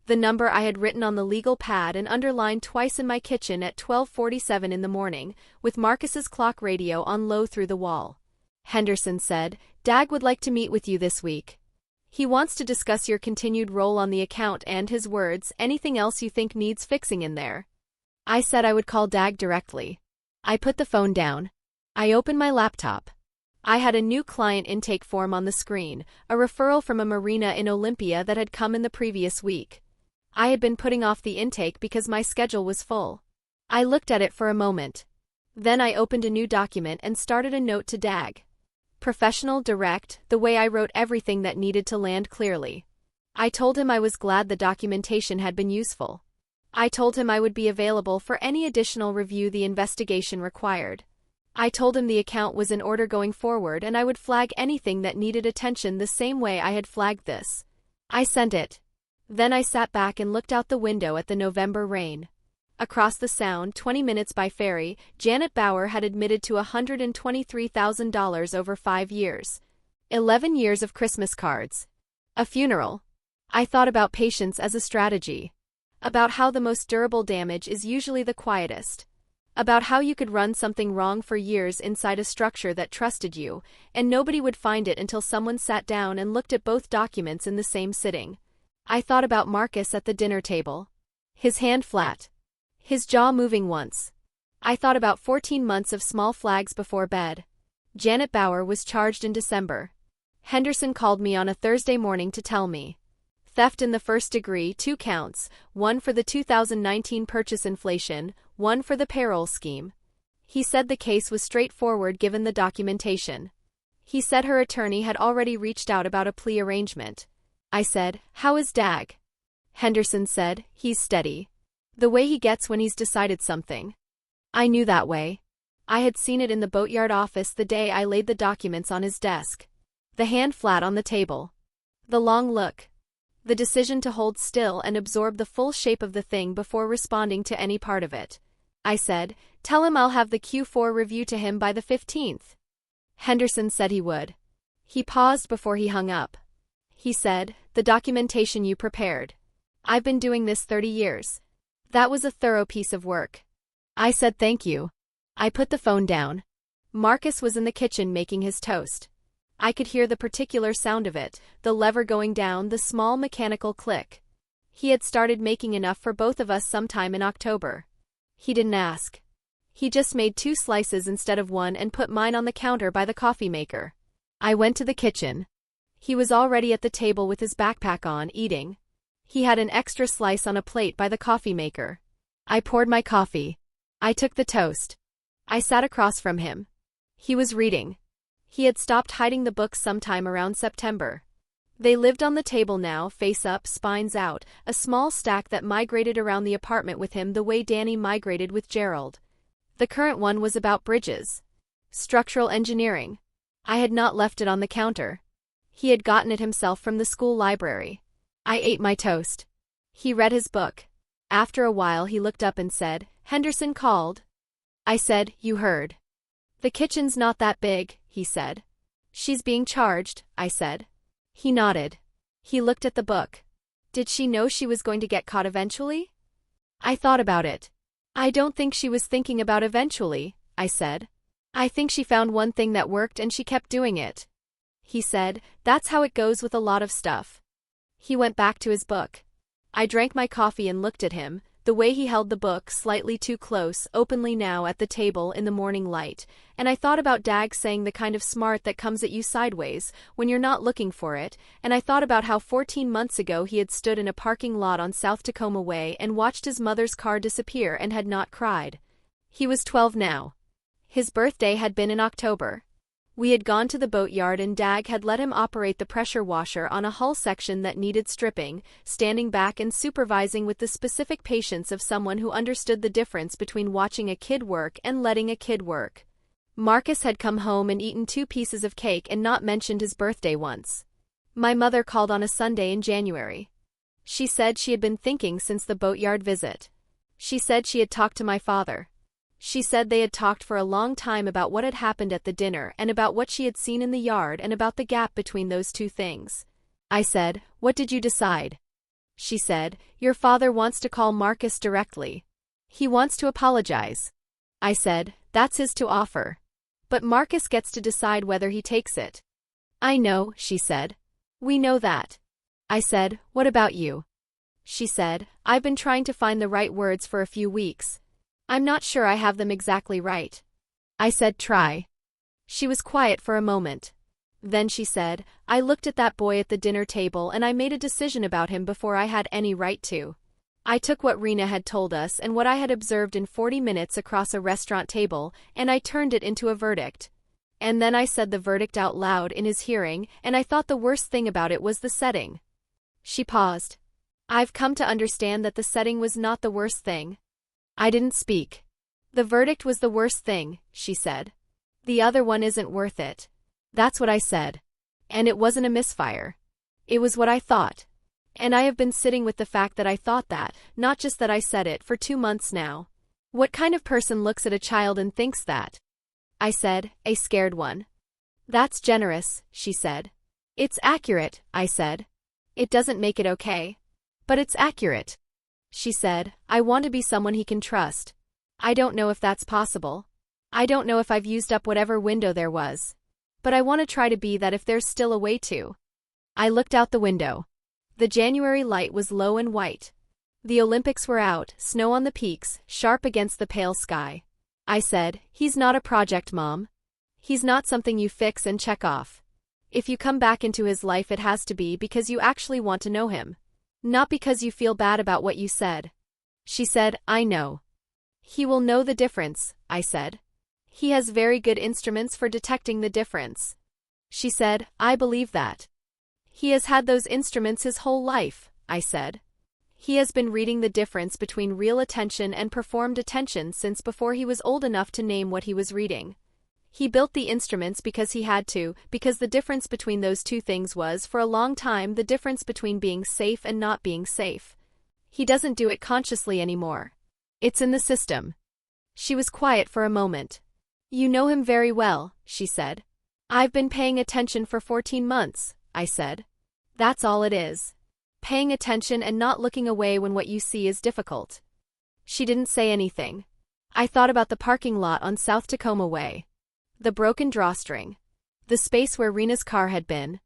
Speaker 1: The number I had written on the legal pad and underlined twice in my kitchen at 12:47 in the morning, with Marcus's clock radio on low through the wall. Henderson said, Dag would like to meet with you this week. He wants to discuss your continued role on the account and, his words, anything else you think needs fixing in there. I said I would call Dag directly. I put the phone down. I opened my laptop. I had a new client intake form on the screen, a referral from a marina in Olympia that had come in the previous week. I had been putting off the intake because my schedule was full. I looked at it for a moment. Then I opened a new document and started a note to Dag. Professional, direct, the way I wrote everything that needed to land clearly. I told him I was glad the documentation had been useful. I told him I would be available for any additional review the investigation required. I told him the account was in order going forward and I would flag anything that needed attention the same way I had flagged this. I sent it. Then I sat back and looked out the window at the November rain. Across the Sound, 20 minutes by ferry, Janet Bauer had admitted to $123,000 over 5 years. 11 years of Christmas cards. A funeral. I thought about patience as a strategy. About how the most durable damage is usually the quietest. About how you could run something wrong for years inside a structure that trusted you, and nobody would find it until someone sat down and looked at both documents in the same sitting. I thought about Marcus at the dinner table. His hand flat. His jaw moving once. I thought about 14 months of small flags before bed. Janet Bauer was charged in December. Henderson called me on a Thursday morning to tell me. Theft in the first degree, 2 counts, 1 for the 2019 purchase inflation, 1 for the payroll scheme. He said the case was straightforward given the documentation. He said her attorney had already reached out about a plea arrangement. I said, "How is Dag?" Henderson said, "He's steady. The way he gets when he's decided something." I knew that way. I had seen it in the boatyard office the day I laid the documents on his desk. The hand flat on the table. The long look. The decision to hold still and absorb the full shape of the thing before responding to any part of it. I said, "Tell him I'll have the Q4 review to him by the 15th. Henderson said he would. He paused before he hung up. He said, "The documentation you prepared. I've been doing this 30 years. That was a thorough piece of work." I said thank you. I put the phone down. Marcus was in the kitchen making his toast. I could hear the particular sound of it, the lever going down, the small mechanical click. He had started making enough for both of us sometime in October. He didn't ask. He just made 2 slices instead of 1 and put mine on the counter by the coffee maker. I went to the kitchen. He was already at the table with his backpack on, eating. He had an extra slice on a plate by the coffee maker. I poured my coffee. I took the toast. I sat across from him. He was reading. He had stopped hiding the books sometime around September. They lived on the table now, face up, spines out, a small stack that migrated around the apartment with him the way Danny migrated with Gerald. The current one was about bridges. Structural engineering. I had not left it on the counter. He had gotten it himself from the school library. I ate my toast. He read his book. After a while he looked up and said, "Henderson called." I said, "You heard." "The kitchen's not that big," he said. "She's being charged," I said. He nodded. He looked at the book. Did she know she was going to get caught eventually? I thought about it. "I don't think she was thinking about eventually," I said. "I think she found one thing that worked and she kept doing it." He said, "That's how it goes with a lot of stuff." He went back to his book. I drank my coffee and looked at him, the way he held the book slightly too close, openly now at the table in the morning light, and I thought about Dag saying the kind of smart that comes at you sideways, when you're not looking for it, and I thought about how 14 months ago he had stood in a parking lot on South Tacoma Way and watched his mother's car disappear and had not cried. He was 12 now. His birthday had been in October. We had gone to the boatyard and Dag had let him operate the pressure washer on a hull section that needed stripping, standing back and supervising with the specific patience of someone who understood the difference between watching a kid work and letting a kid work. Marcus had come home and eaten 2 pieces of cake and not mentioned his birthday once. My mother called on a Sunday in January. She said she had been thinking since the boatyard visit. She said she had talked to my father. She said they had talked for a long time about what had happened at the dinner and about what she had seen in the yard and about the gap between those 2 things. I said, "What did you decide?" She said, "Your father wants to call Marcus directly. He wants to apologize." I said, "That's his to offer. But Marcus gets to decide whether he takes it." "I know," she said. "We know that." I said, "What about you?" She said, "I've been trying to find the right words for a few weeks. I'm not sure I have them exactly right." I said, "Try." She was quiet for a moment. Then she said, "I looked at that boy at the dinner table and I made a decision about him before I had any right to. I took what Rena had told us and what I had observed in 40 minutes across a restaurant table, and I turned it into a verdict. And then I said the verdict out loud in his hearing, and I thought the worst thing about it was the setting." She paused. "I've come to understand that the setting was not the worst thing." I didn't speak. "The verdict was the worst thing," she said. "The other one isn't worth it." That's what I said. And it wasn't a misfire. It was what I thought. And I have been sitting with the fact that I thought that, not just that I said it, for 2 months now. What kind of person looks at a child and thinks that? I said, "A scared one." "That's generous," she said. "It's accurate," I said. "It doesn't make it okay. But it's accurate." She said, "I want to be someone he can trust." I don't know if that's possible. I don't know if I've used up whatever window there was. But I want to try to be that if there's still a way to. I looked out the window. The January light was low and white. The Olympics were out, snow on the peaks, sharp against the pale sky. I said, he's not a project, Mom. He's not something you fix and check off. If you come back into his life, it has to be because you actually want to know him. Not because you feel bad about what you said. She said, I know. He will know the difference, I said. He has very good instruments for detecting the difference. She said, I believe that. He has had those instruments his whole life, I said. He has been reading the difference between real attention and performed attention since before he was old enough to name what he was reading. He built the instruments because he had to, because the difference between those two things was, for a long time, the difference between being safe and not being safe. He doesn't do it consciously anymore. It's in the system. She was quiet for a moment. You know him very well, she said. I've been paying attention for 14 months, I said. That's all it is. Paying attention and not looking away when what you see is difficult. She didn't say anything. I thought about the parking lot on South Tacoma Way. The broken drawstring. The space where Rena's car had been.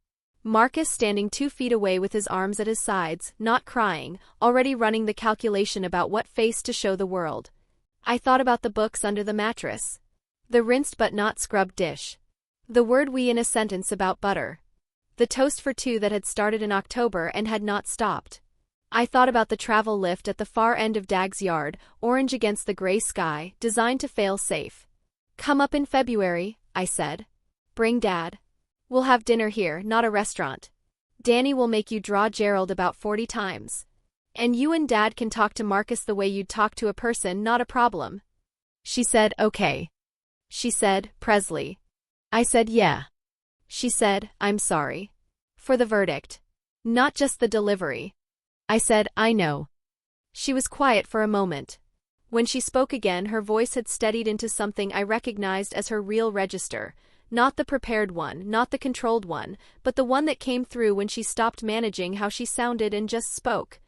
Speaker 1: Marcus standing 2 feet away with his arms at his sides, not crying, already running the calculation about what face to show the world. I thought about the books under the mattress. The rinsed but not scrubbed dish. The word we in a sentence about butter. The toast for two that had started in October and had not stopped. I thought about the travel lift at the far end of Dag's yard, orange against the gray sky, designed to fail safe. Come up in February, I said. Bring Dad. We'll have dinner here, not a restaurant. Danny will make you draw Gerald about 40 times. And you and Dad can talk to Marcus the way you'd talk to a person, not a problem. She said, okay. She said, Presley. I said, yeah. She said, I'm sorry. For the verdict. Not just the delivery. I said, I know. She was quiet for a moment. When she spoke again, her voice had steadied into something I recognized as her real register, not the prepared one, not the controlled one, but the one that came through when she stopped managing how she sounded and just spoke.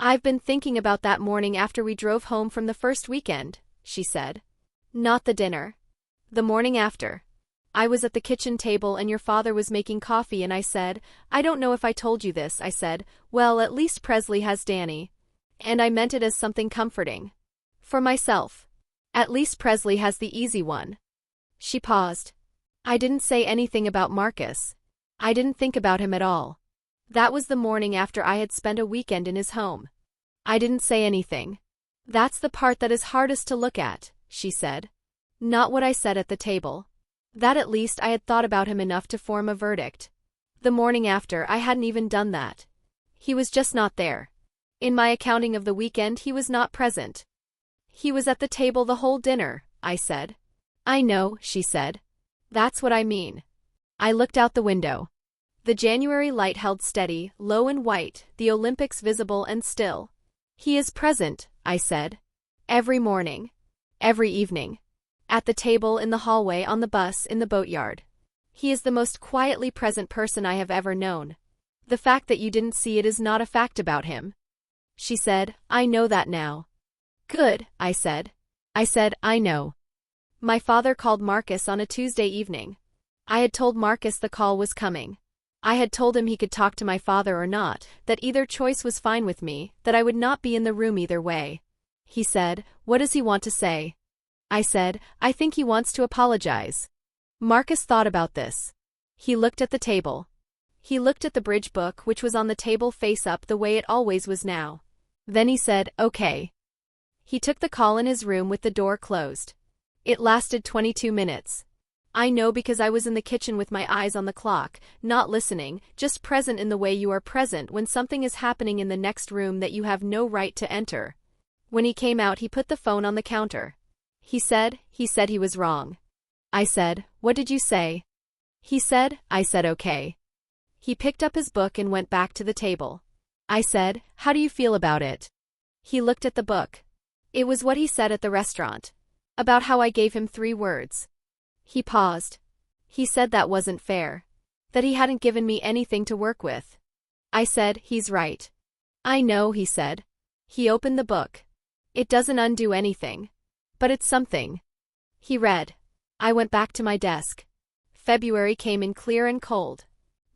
Speaker 1: I've been thinking about that morning after we drove home from the first weekend, she said. Not the dinner. The morning after. I was at the kitchen table and your father was making coffee and I said, I don't know if I told you this, I said, well, at least Presley has Danny. And I meant it as something comforting. For myself. At least Presley has the easy one. She paused. I didn't say anything about Marcus. I didn't think about him at all. That was the morning after I had spent a weekend in his home. I didn't say anything. That's the part that is hardest to look at, she said. Not what I said at the table. That at least I had thought about him enough to form a verdict. The morning after, I hadn't even done that. He was just not there. In my accounting of the weekend, he was not present. He was at the table the whole dinner, I said. I know, she said. That's what I mean. I looked out the window. The January light held steady, low and white, the Olympics visible and still. He is present, I said. Every morning. Every evening. At the table, in the hallway, on the bus, in the boatyard. He is the most quietly present person I have ever known. The fact that you didn't see it is not a fact about him. She said, I know that now. Good, I said. I know. My father called Marcus on a Tuesday evening. I had told Marcus the call was coming. I had told him he could talk to my father or not, that either choice was fine with me, that I would not be in the room either way. He said, what does he want to say? I said, I think he wants to apologize. Marcus thought about this. He looked at the table. He looked at the bridge book, which was on the table face up the way it always was now. Then he said, okay. He took the call in his room with the door closed. It lasted 22 minutes. I know because I was in the kitchen with my eyes on the clock, not listening, just present in the way you are present when something is happening in the next room that you have no right to enter. When he came out, he put the phone on the counter. He said he was wrong. I said, what did you say? He said, I said okay. He picked up his book and went back to the table. I said, how do you feel about it? He looked at the book. It was what he said at the restaurant. About how I gave him 3 words. He paused. He said that wasn't fair. That he hadn't given me anything to work with. I said, he's right. I know, he said. He opened the book. It doesn't undo anything. But it's something. He read. I went back to my desk. February came in clear and cold.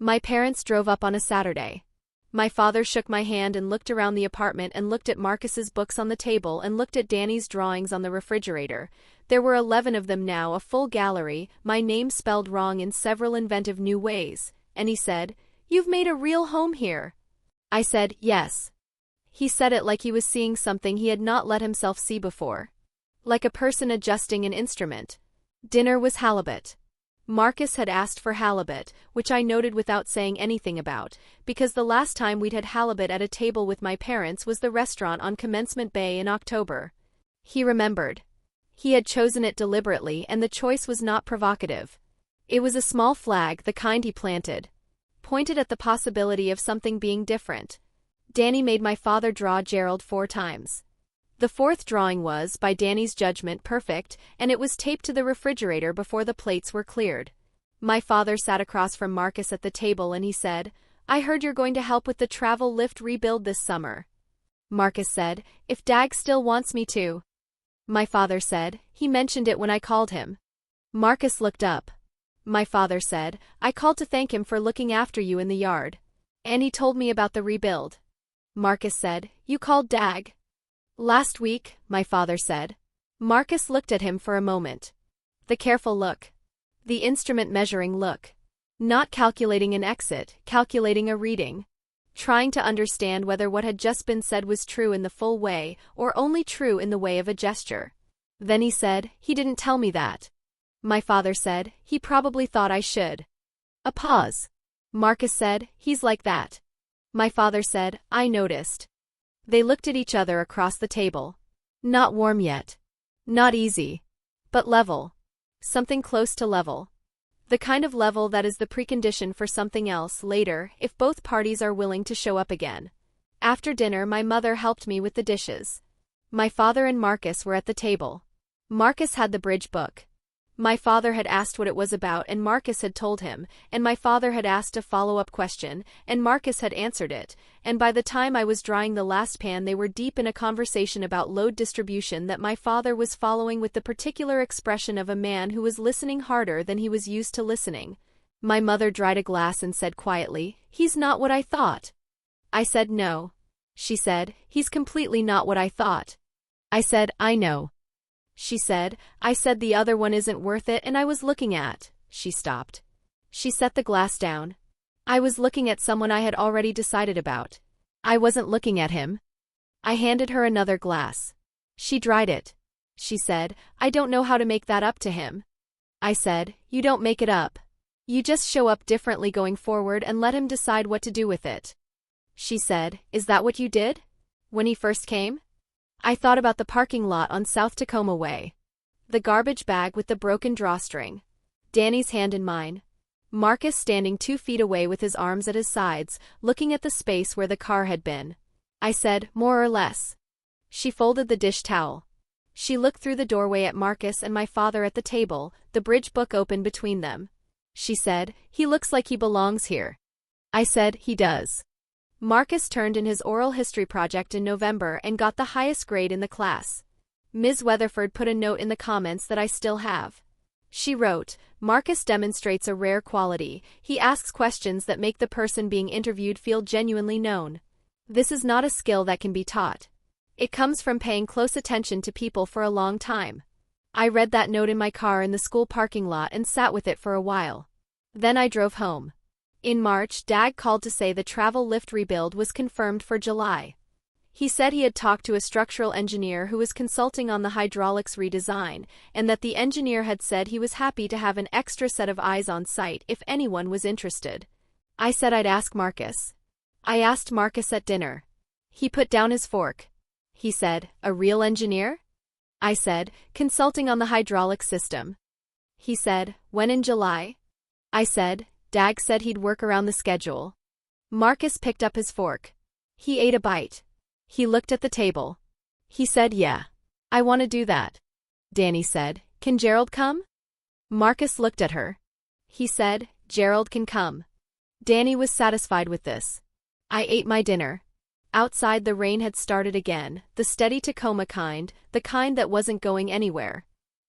Speaker 1: My parents drove up on a Saturday. My father shook my hand and looked around the apartment and looked at Marcus's books on the table and looked at Danny's drawings on the refrigerator. There were 11 of them now, a full gallery, my name spelled wrong in several inventive new ways, and he said, "You've made a real home here." I said, "Yes." He said it like he was seeing something he had not let himself see before. Like a person adjusting an instrument. Dinner was halibut. Marcus had asked for halibut, which I noted without saying anything about, because the last time we'd had halibut at a table with my parents was the restaurant on Commencement Bay in October. He remembered. He had chosen it deliberately, and the choice was not provocative. It was a small flag, the kind he planted. Pointed at the possibility of something being different. Danny made my father draw Gerald 4 times. The 4th drawing was, by Danny's judgment, perfect, and it was taped to the refrigerator before the plates were cleared. My father sat across from Marcus at the table and he said, "I heard you're going to help with the travel lift rebuild this summer." Marcus said, "If Dag still wants me to." My father said, "He mentioned it when I called him." Marcus looked up. My father said, "I called to thank him for looking after you in the yard. And he told me about the rebuild." Marcus said, "You called Dag?" "Last week," my father said. Marcus looked at him for a moment. The careful look. The instrument measuring look. Not calculating an exit, calculating a reading. Trying to understand whether what had just been said was true in the full way, or only true in the way of a gesture. Then he said, "He didn't tell me that." My father said, "He probably thought I should." A pause. Marcus said, "He's like that." My father said, "I noticed." They looked at each other across the table. Not warm yet. Not easy. But level. Something close to level. The kind of level that is the precondition for something else later, if both parties are willing to show up again. After dinner, my mother helped me with the dishes. My father and Marcus were at the table. Marcus had the bridge book. My father had asked what it was about and Marcus had told him, and my father had asked a follow-up question, and Marcus had answered it, and by the time I was drying the last pan they were deep in a conversation about load distribution that my father was following with the particular expression of a man who was listening harder than he was used to listening. My mother dried a glass and said quietly, "He's not what I thought." I said no. She said, "He's completely not what I thought." I said, "I know." She said, "I said the other one isn't worth it and I was looking at." She stopped. She set the glass down. I was looking at someone I had already decided about. I wasn't looking at him. I handed her another glass. She dried it. She said, "I don't know how to make that up to him." I said, "You don't make it up. You just show up differently going forward and let him decide what to do with it." She said, "Is that what you did? When he first came?" I thought about the parking lot on South Tacoma Way. The garbage bag with the broken drawstring. Danny's hand in mine. Marcus standing 2 feet away with his arms at his sides, looking at the space where the car had been. I said, "More or less." She folded the dish towel. She looked through the doorway at Marcus and my father at the table, the bridge book open between them. She said, "He looks like he belongs here." I said, "He does." Marcus turned in his oral history project in November and got the highest grade in the class. Ms. Weatherford put a note in the comments that I still have. She wrote, "Marcus demonstrates a rare quality. He asks questions that make the person being interviewed feel genuinely known. This is not a skill that can be taught. It comes from paying close attention to people for a long time." I read that note in my car in the school parking lot and sat with it for a while. Then I drove home. In March, Dag called to say the travel lift rebuild was confirmed for July. He said he had talked to a structural engineer who was consulting on the hydraulics redesign, and that the engineer had said he was happy to have an extra set of eyes on site if anyone was interested. I said I'd ask Marcus. I asked Marcus at dinner. He put down his fork. He said, "A real engineer?" I said, "Consulting on the hydraulic system." He said, "When in July?" I said, "Dag said he'd work around the schedule." Marcus picked up his fork. He ate a bite. He looked at the table. He said, "Yeah. I want to do that." Danny said, "Can Gerald come?" Marcus looked at her. He said, "Gerald can come." Danny was satisfied with this. I ate my dinner. Outside the rain had started again, the steady Tacoma kind, the kind that wasn't going anywhere.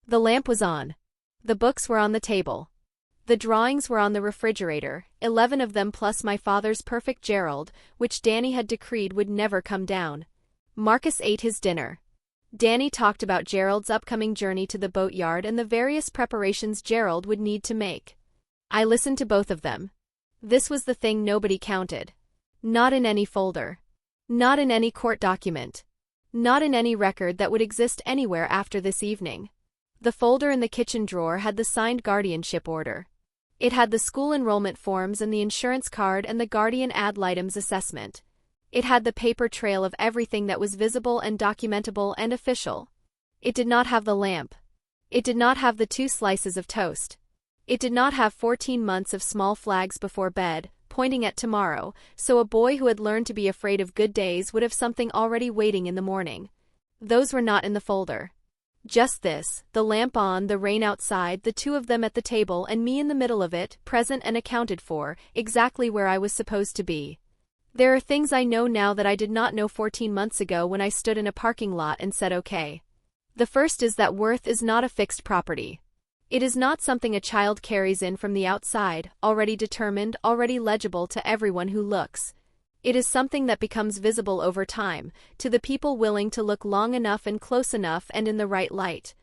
Speaker 1: The lamp was on. The books were on the table. The drawings were on the refrigerator, 11 of them plus my father's perfect Gerald, which Danny had decreed would never come down. Marcus ate his dinner. Danny talked about Gerald's upcoming journey to the boatyard and the various preparations Gerald would need to make. I listened to both of them. This was the thing nobody counted. Not in any folder. Not in any court document. Not in any record that would exist anywhere after this evening. The folder in the kitchen drawer had the signed guardianship order. It had the school enrollment forms and the insurance card and the guardian ad litem's assessment. It had the paper trail of everything that was visible and documentable and official. It did not have the lamp. It did not have the 2 slices of toast. It did not have 14 months of small flags before bed, pointing at tomorrow, so a boy who had learned to be afraid of good days would have something already waiting in the morning. Those were not in the folder. Just this, the lamp on, the rain outside, the 2 of them at the table and me in the middle of it, present and accounted for, exactly where I was supposed to be. There are things I know now that I did not know 14 months ago when I stood in a parking lot and said okay. The first is that worth is not a fixed property. It is not something a child carries in from the outside, already determined, already legible to everyone who looks. It is something that becomes visible over time, to the people willing to look long enough and close enough and in the right light.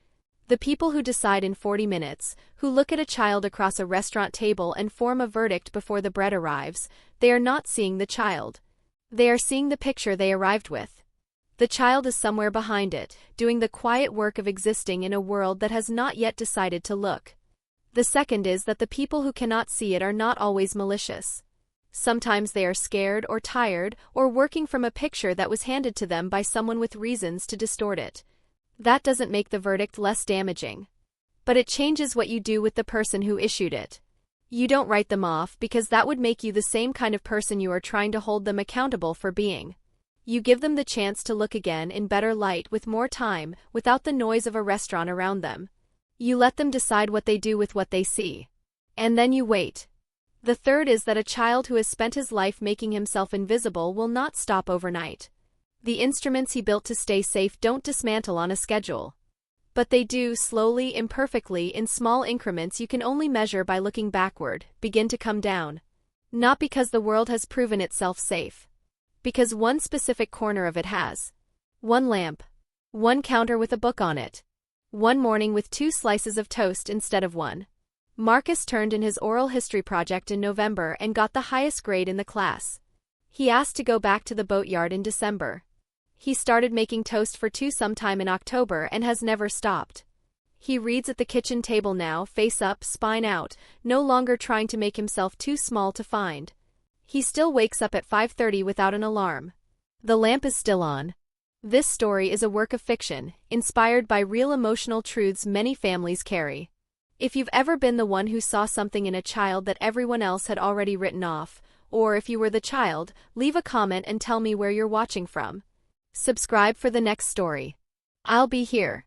Speaker 1: The people who decide in 40 minutes, who look at a child across a restaurant table and form a verdict before the bread arrives, they are not seeing the child. They are seeing the picture they arrived with. The child is somewhere behind it, doing the quiet work of existing in a world that has not yet decided to look. The second is that the people who cannot see it are not always malicious. Sometimes they are scared or tired or working from a picture that was handed to them by someone with reasons to distort it. That doesn't make the verdict less damaging. But it changes what you do with the person who issued it. You don't write them off because that would make you the same kind of person you are trying to hold them accountable for being. You give them the chance to look again in better light with more time, without the noise of a restaurant around them. You let them decide what they do with what they see. And then you wait. The third is that a child who has spent his life making himself invisible will not stop overnight. The instruments he built to stay safe don't dismantle on a schedule. But they do, slowly, imperfectly, in small increments you can only measure by looking backward, begin to come down. Not because the world has proven itself safe. Because one specific corner of it has. One lamp. One counter with a book on it. One morning with 2 slices of toast instead of 1. Marcus turned in his oral history project in November and got the highest grade in the class. He asked to go back to the boatyard in December. He started making toast for 2 sometime in October and has never stopped. He reads at the kitchen table now, face up, spine out, no longer trying to make himself too small to find. He still wakes up at 5:30 without an alarm. The lamp is still on. This story is a work of fiction, inspired by real emotional truths many families carry. If you've ever been the one who saw something in a child that everyone else had already written off, or if you were the child, leave a comment and tell me where you're watching from. Subscribe for the next story. I'll be here.